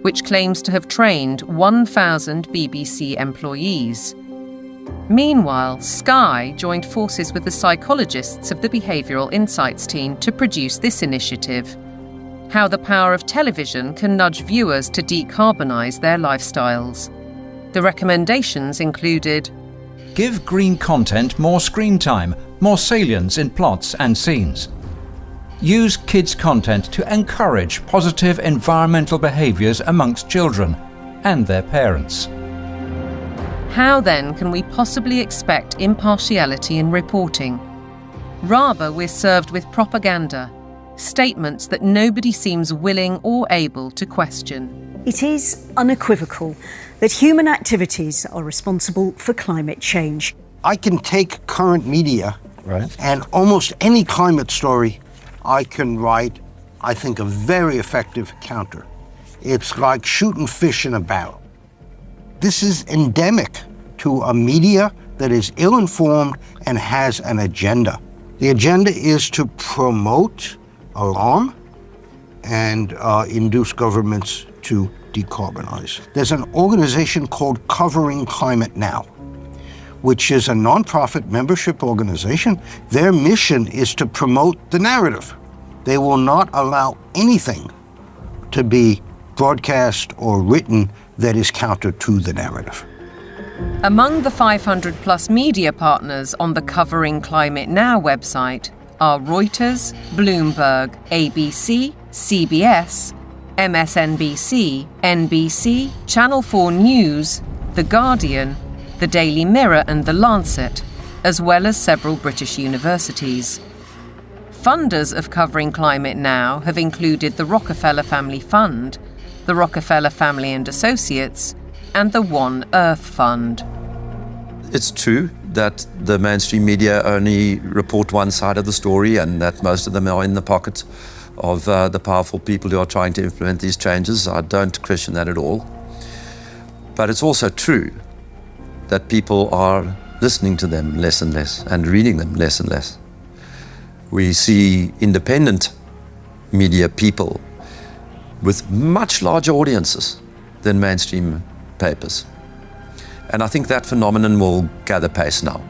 S3: which claims to have trained 1,000 BBC employees. Meanwhile, Sky joined forces with the psychologists of the Behavioural Insights team to produce this initiative: How the Power of Television Can Nudge Viewers to Decarbonise Their Lifestyles. The recommendations included:
S19: give green content more screen time, more salience in plots and scenes. Use kids' content to encourage positive environmental behaviours amongst children and their parents.
S3: How then can we possibly expect impartiality in reporting? Rather, we're served with propaganda, statements that nobody seems willing or able to question.
S18: It is unequivocal that human activities are responsible for climate change.
S23: I can take current media and almost any climate story I can write, I think, a very effective counter. It's like shooting fish in a barrel. This is endemic to a media that is ill-informed and has an agenda. The agenda is to promote alarm and induce governments to decarbonize. There's an organization called Covering Climate Now, which is a nonprofit membership organization. Their mission is to promote the narrative. They will not allow anything to be broadcast or written that is counter to the narrative.
S3: Among the 500 plus media partners on the Covering Climate Now website are Reuters, Bloomberg, ABC, CBS, MSNBC, NBC, Channel 4 News, The Guardian, The Daily Mirror and The Lancet, as well as several British universities. Funders of Covering Climate Now have included the Rockefeller Family Fund, the Rockefeller Family and Associates, and the One Earth Fund.
S25: It's true that the mainstream media only report one side of the story and that most of them are in the pocket of the powerful people who are trying to implement these changes. I don't question that at all. But it's also true that people are listening to them less and less and reading them less and less. We see independent media people with much larger audiences than mainstream papers. And I think that phenomenon will gather pace now.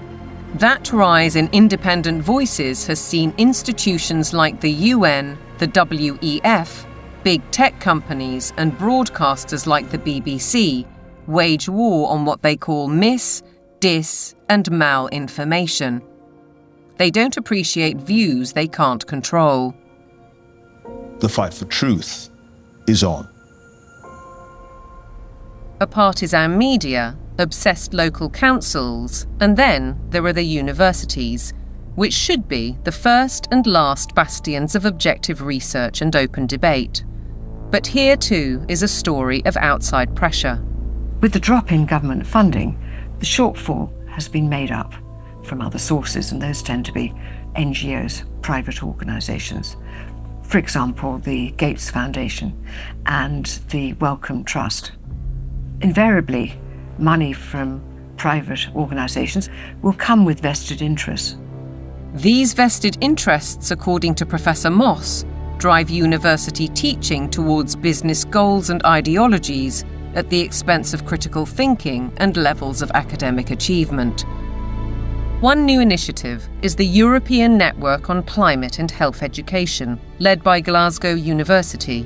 S3: That rise in independent voices has seen institutions like the UN, the WEF, big tech companies and broadcasters like the BBC wage war on what they call mis, dis and malinformation. They don't appreciate views they can't control.
S4: The fight for truth is on.
S3: A partisan media, obsessed local councils, and then there are the universities, which should be the first and last bastions of objective research and open debate. But here too is a story of outside pressure.
S12: With the drop in government funding, the shortfall has been made up from other sources, and those tend to be NGOs, private organisations. For example, the Gates Foundation and the Wellcome Trust. Invariably, money from private organisations will come with vested interests.
S3: These vested interests, according to Professor Moss, drive university teaching towards business goals and ideologies at the expense of critical thinking and levels of academic achievement. One new initiative is the European Network on Climate and Health Education, led by Glasgow University.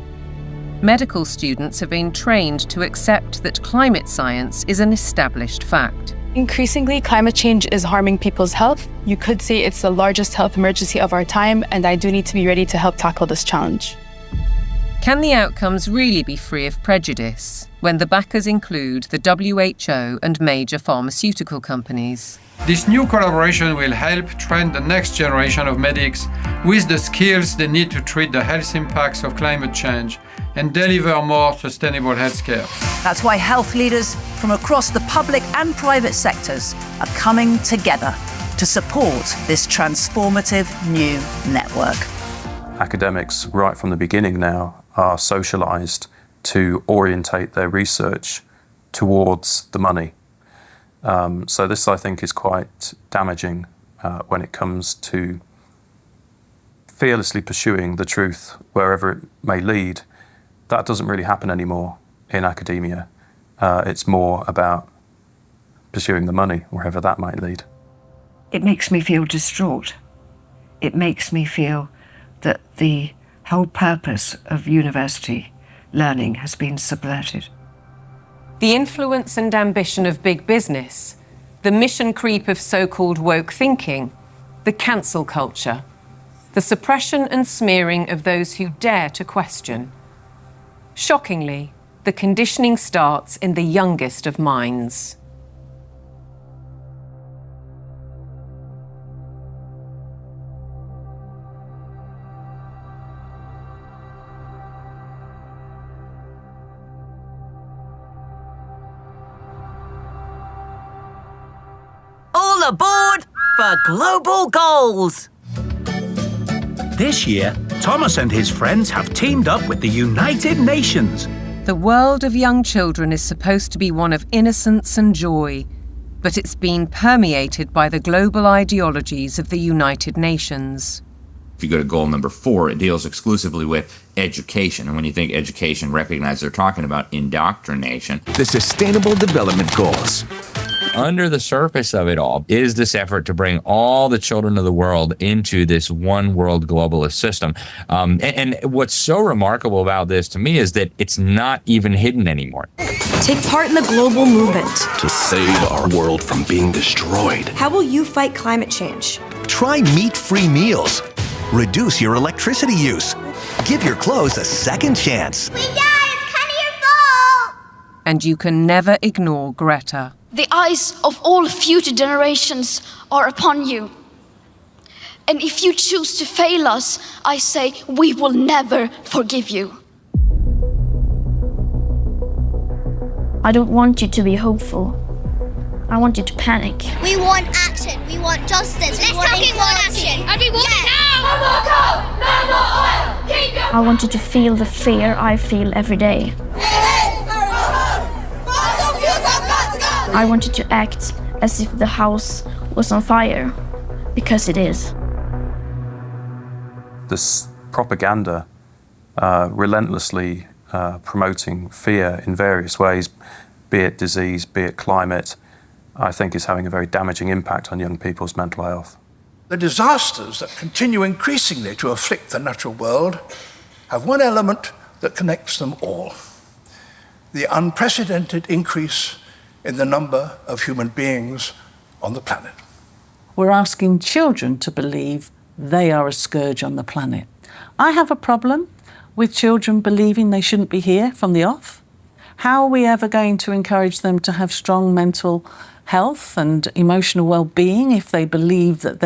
S3: Medical students have been trained to accept that climate science is an established fact.
S6: Increasingly, climate change is harming people's health. You could say it's the largest health emergency of our time, and I do need to be ready to help tackle this challenge.
S3: Can the outcomes really be free of prejudice when the backers include the WHO and major pharmaceutical companies?
S20: This new collaboration will help train the next generation of medics with the skills they need to treat the health impacts of climate change and deliver more sustainable healthcare.
S21: That's why health leaders from across the public and private sectors are coming together to support this transformative new network.
S24: Academics, right from the beginning now, are socialised to orientate their research towards the money. So this, I think, is quite damaging when it comes to fearlessly pursuing the truth wherever it may lead. That doesn't really happen anymore in academia. It's more about pursuing the money, wherever that might lead.
S12: It makes me feel distraught. It makes me feel that the whole purpose of university learning has been subverted.
S3: The influence and ambition of big business, the mission creep of so-called woke thinking, the cancel culture, the suppression and smearing of those who dare to question. Shockingly, the conditioning starts in the youngest of minds.
S26: All aboard for Global Goals!
S27: This year, Thomas and his friends have teamed up with the United Nations.
S3: The world of young children is supposed to be one of innocence and joy, but it's been permeated by the global ideologies of the United Nations.
S5: If you go to goal number 4, it deals exclusively with education. And when you think education, recognize they're talking about indoctrination.
S28: The Sustainable Development Goals.
S5: Under the surface of it all is this effort to bring all the children of the world into this one world globalist system. And what's so remarkable about this to me is that it's not even hidden anymore.
S29: Take part in the global movement
S28: to save our world from being destroyed.
S29: How will you fight climate change?
S28: Try meat-free meals. Reduce your electricity use. Give your clothes a second chance.
S30: We died! It's kind of your fault!
S3: And you can never ignore Greta.
S29: The eyes of all future generations are upon you. And if you choose to fail us, I say we will never forgive you.
S31: I don't want you to be hopeful. I want you to panic.
S30: We want action. We want justice. Let's fucking want action. And we want it now. No more coal. No more oil. Keep your...
S31: I want you to feel the fear I feel every day. I want you to act as if the house was on fire, because it is.
S24: This propaganda relentlessly promoting fear in various ways, be it disease, be it climate, I think is having a very damaging impact on young people's mental health.
S2: The disasters that continue increasingly to afflict the natural world have one element that connects them all: the unprecedented increase in the number of human beings on the planet.
S7: We're asking children to believe they are a scourge on the planet. I have a problem with children believing they shouldn't be here from the off. How are we ever going to encourage them to have strong mental health and emotional well-being if they believe that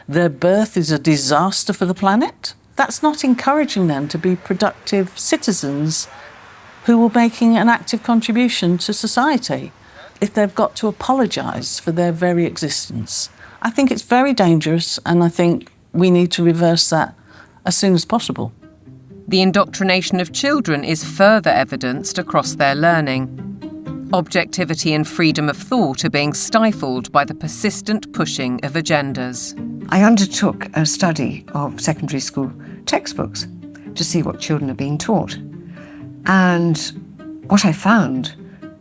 S7: their birth is a disaster for the planet? That's not encouraging them to be productive citizens who are making an active contribution to society if they've got to apologise for their very existence. I think it's very dangerous, and I think we need to reverse that as soon as possible.
S3: The indoctrination of children is further evidenced across their learning. Objectivity and freedom of thought are being stifled by the persistent pushing of agendas.
S12: I undertook a study of secondary school textbooks to see what children are being taught. And what I found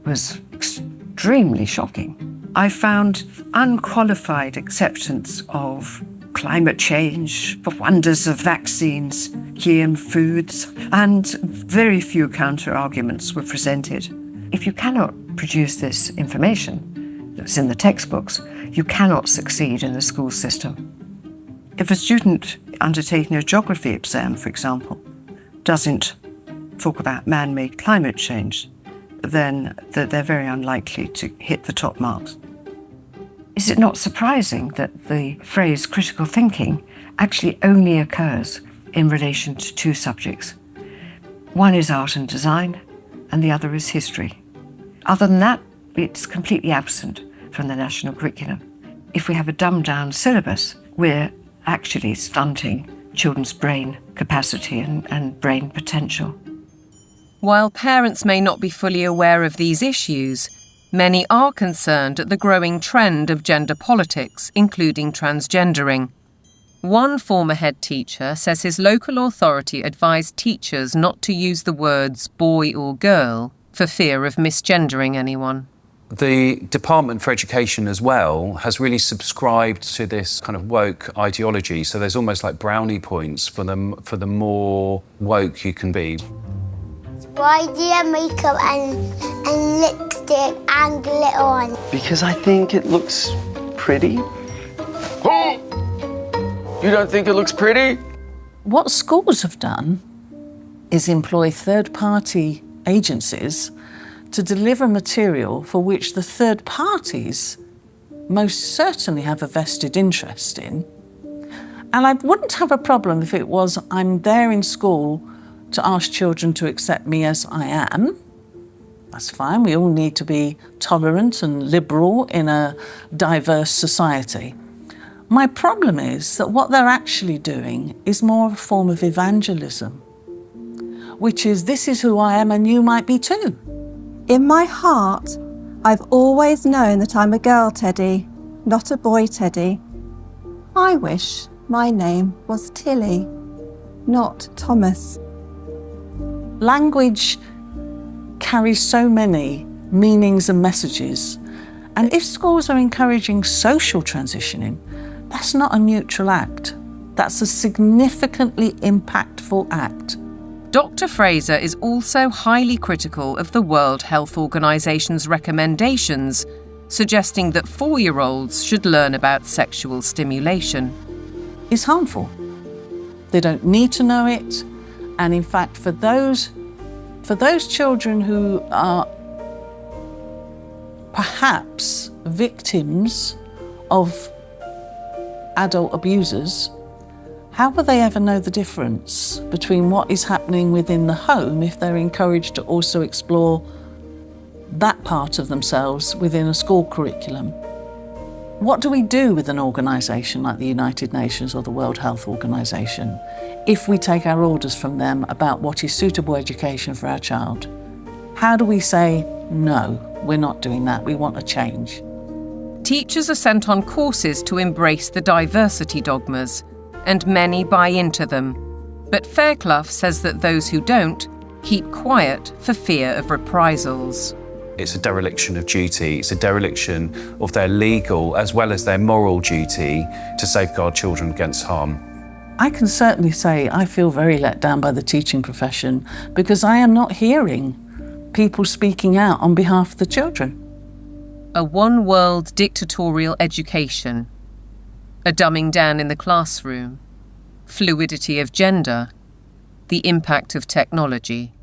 S12: was extremely shocking. I found unqualified acceptance of climate change, the wonders of vaccines, GM foods, and very few counter-arguments were presented. If you cannot produce this information that's in the textbooks, you cannot succeed in the school system. If a student undertaking a geography exam, for example, doesn't talk about man-made climate change, then they're very unlikely to hit the top marks. Is it not surprising that the phrase critical thinking actually only occurs in relation to two subjects? One is art and design, and the other is history. Other than that, it's completely absent from the national curriculum. If we have a dumbed-down syllabus, we're actually stunting children's brain capacity and brain potential.
S3: While parents may not be fully aware of these issues, many are concerned at the growing trend of gender politics, including transgendering. One former head teacher says his local authority advised teachers not to use the words boy or girl for fear of misgendering anyone.
S8: The Department for Education as well has really subscribed to this kind of woke ideology. So there's almost like brownie points for the more woke you can be.
S30: Why do you have makeup and lipstick and glitter on?
S9: Because I think it looks pretty. Oh! You don't think it looks pretty?
S7: What schools have done is employ third-party agencies to deliver material for which the third parties most certainly have a vested interest in. And I wouldn't have a problem if it was I'm there in school to ask children to accept me as I am. That's fine. We all need to be tolerant and liberal in a diverse society. My problem is that what they're actually doing is more a form of evangelism, which is this is who I am and you might be too.
S10: In my heart, I've always known that I'm a girl, Teddy, not a boy, Teddy. I wish my name was Tilly, not Thomas.
S7: Language carries so many meanings and messages. And if schools are encouraging social transitioning, that's not a neutral act. That's a significantly impactful act.
S3: Dr. Fraser is also highly critical of the World Health Organization's recommendations, suggesting that 4-year-olds should learn about sexual stimulation.
S7: It's harmful. They don't need to know it. And in fact, for those children who are perhaps victims of adult abusers, how will they ever know the difference between what is happening within the home if they're encouraged to also explore that part of themselves within a school curriculum? What do we do with an organisation like the United Nations or the World Health Organization if we take our orders from them about what is suitable education for our child? How do we say, no, we're not doing that, we want a change?
S3: Teachers are sent on courses to embrace the diversity dogmas, and many buy into them. But Fairclough says that those who don't keep quiet for fear of reprisals.
S8: it's a dereliction of duty. It's a dereliction of their legal as well as their moral duty to safeguard children against harm.
S7: I can certainly say I feel very let down by the teaching profession because I am not hearing people speaking out on behalf of the children.
S3: A one-world dictatorial education, a dumbing down in the classroom, fluidity of gender, the impact of technology.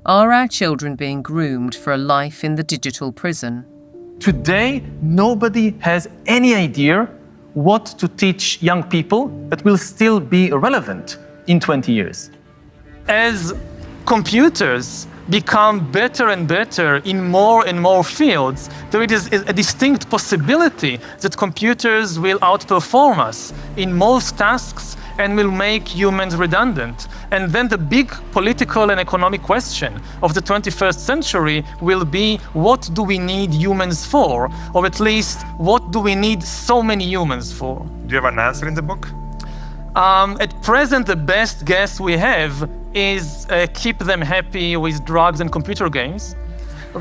S3: Are our children being groomed for a life in the digital prison?
S1: Today, nobody has any idea what to teach young people that will still be relevant in 20 years. As computers become better and better in more and more fields, there is a distinct possibility that computers will outperform us in most tasks and will make humans redundant. And then the big political and economic question of the 21st century will be, what do we need humans for? Or at least, what do we need so many humans for?
S11: Do you have an answer in the book?
S1: At present, the best guess we have is keep them happy with drugs and computer games.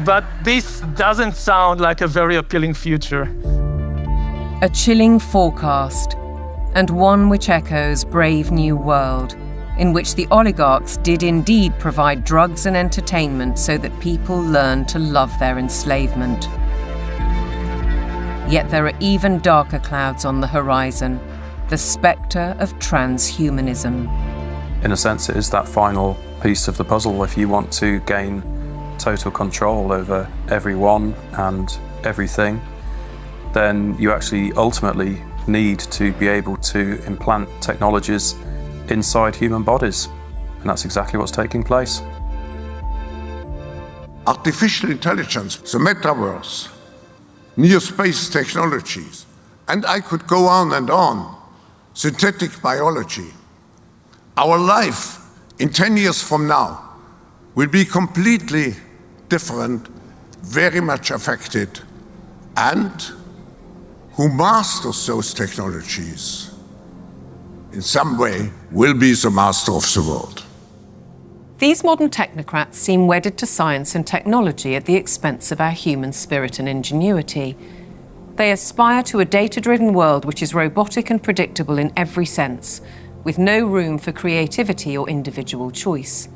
S1: But this doesn't sound like a very appealing future.
S3: A chilling forecast, and one which echoes Brave New World, in which the oligarchs did indeed provide drugs and entertainment so that people learned to love their enslavement. Yet there are even darker clouds on the horizon, the spectre of transhumanism.
S24: In a sense, it is that final piece of the puzzle. If you want to gain total control over everyone and everything, then you actually ultimately need to be able to implant technologies inside human bodies. And that's exactly what's taking place.
S13: Artificial intelligence, the metaverse, near space technologies, and I could go on and on. Synthetic biology. Our life in 10 years from now will be completely different, very much affected, and who masters those technologies in some way will be the master of the world.
S3: These modern technocrats seem wedded to science and technology at the expense of our human spirit and ingenuity. They aspire to a data-driven world which is robotic and predictable in every sense, with no room for creativity or individual choice.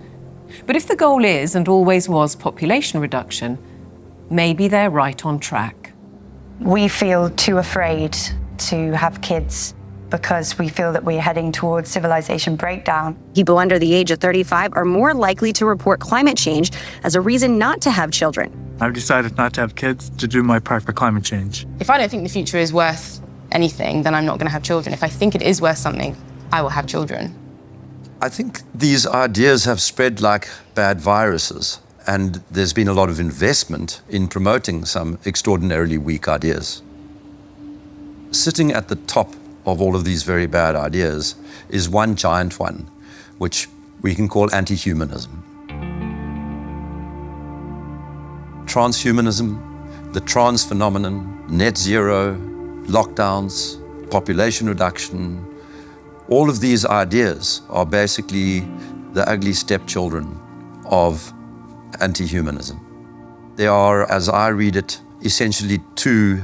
S3: But if the goal is, and always was, population reduction, maybe they're right on track.
S14: We feel too afraid to have kids because we feel that we're heading towards civilization breakdown.
S15: People under the age of 35 are more likely to report climate change as a reason not to have children.
S16: I've decided not to have kids to do my part for climate change.
S17: If I don't think the future is worth anything, then I'm not going to have children. If I think it is worth something, I will have children.
S25: I think these ideas have spread like bad viruses, and there's been a lot of investment in promoting some extraordinarily weak ideas. Sitting at the top of all of these very bad ideas is one giant one, which we can call anti-humanism. Transhumanism, the trans phenomenon, net zero, lockdowns, population reduction, all of these ideas are basically the ugly stepchildren of anti-humanism. They are, as I read it, essentially two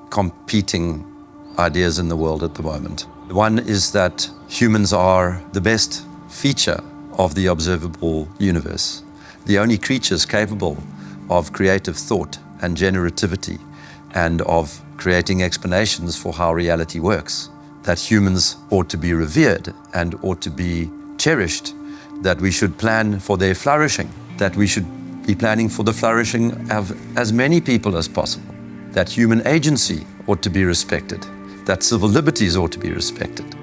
S25: competing ideas in the world at the moment. One is that humans are the best feature of the observable universe, the only creatures capable of creative thought and generativity and of creating explanations for how reality works, that humans ought to be revered and ought to be cherished, that we should plan for their flourishing, that we should be planning for the flourishing of as many people as possible, that human agency ought to be respected, that civil liberties ought to be respected,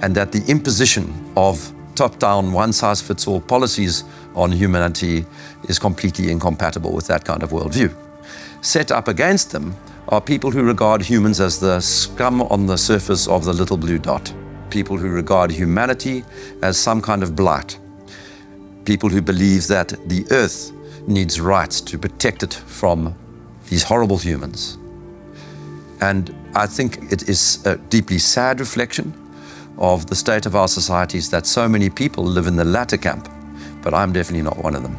S25: and that the imposition of top-down, one-size-fits-all policies on humanity is completely incompatible with that kind of worldview. Set up against them are people who regard humans as the scum on the surface of the little blue dot, people who regard humanity as some kind of blight, people who believe that the earth needs rights to protect it from these horrible humans. And I think it is a deeply sad reflection of the state of our societies that so many people live in the latter camp, but I'm definitely not one of them.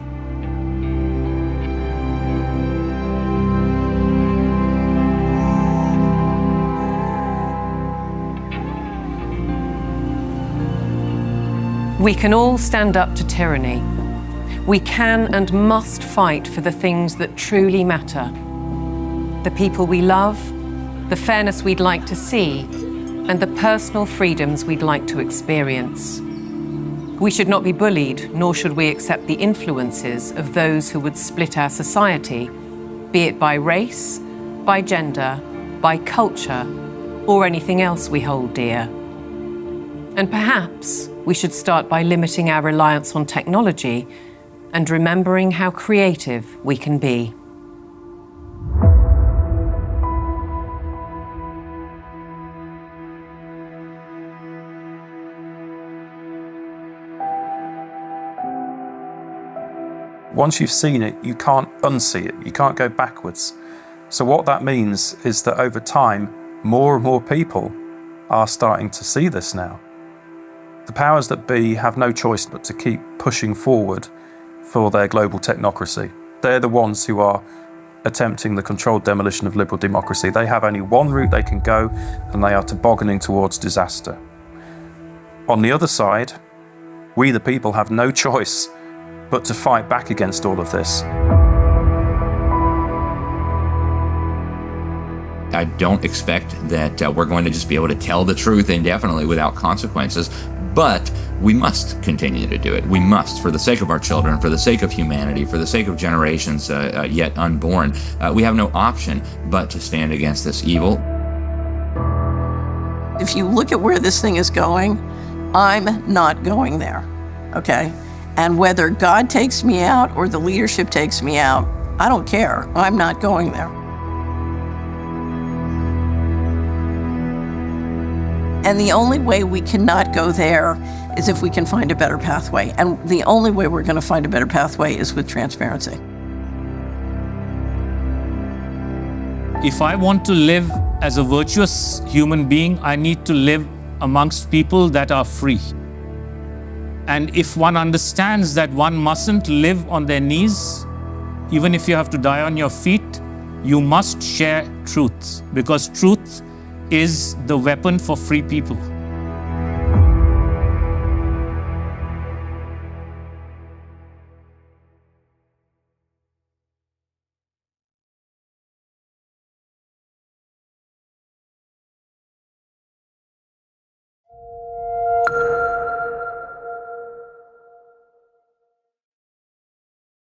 S3: We can all stand up to tyranny. We can and must fight for the things that truly matter. The people we love, the fairness we'd like to see, and the personal freedoms we'd like to experience. We should not be bullied, nor should we accept the influences of those who would split our society, be it by race, by gender, by culture, or anything else we hold dear. And perhaps we should start by limiting our reliance on technology and remembering how creative we can be.
S24: Once you've seen it, you can't unsee it. You can't go backwards. So what that means is that over time, more and more people are starting to see this now. The powers that be have no choice but to keep pushing forward for their global technocracy. They're the ones who are attempting the controlled demolition of liberal democracy. They have only one route they can go, and they are tobogganing towards disaster. On the other side, we the people have no choice but to fight back against all of this.
S5: I don't expect that we're going to just be able to tell the truth indefinitely without consequences, but we must continue to do it. We must, for the sake of our children, for the sake of humanity, for the sake of generations yet unborn. We have no option but to stand against this evil.
S7: If you look at where this thing is going, I'm not going there, okay? And whether God takes me out or the leadership takes me out, I don't care. I'm not going there. And the only way we cannot go there is if we can find a better pathway. And the only way we're going to find a better pathway is with transparency.
S4: If I want to live as a virtuous human being, I need to live amongst people that are free. And if one understands that one mustn't live on their knees, even if you have to die on your feet, you must share truth, because truth is the weapon for free people.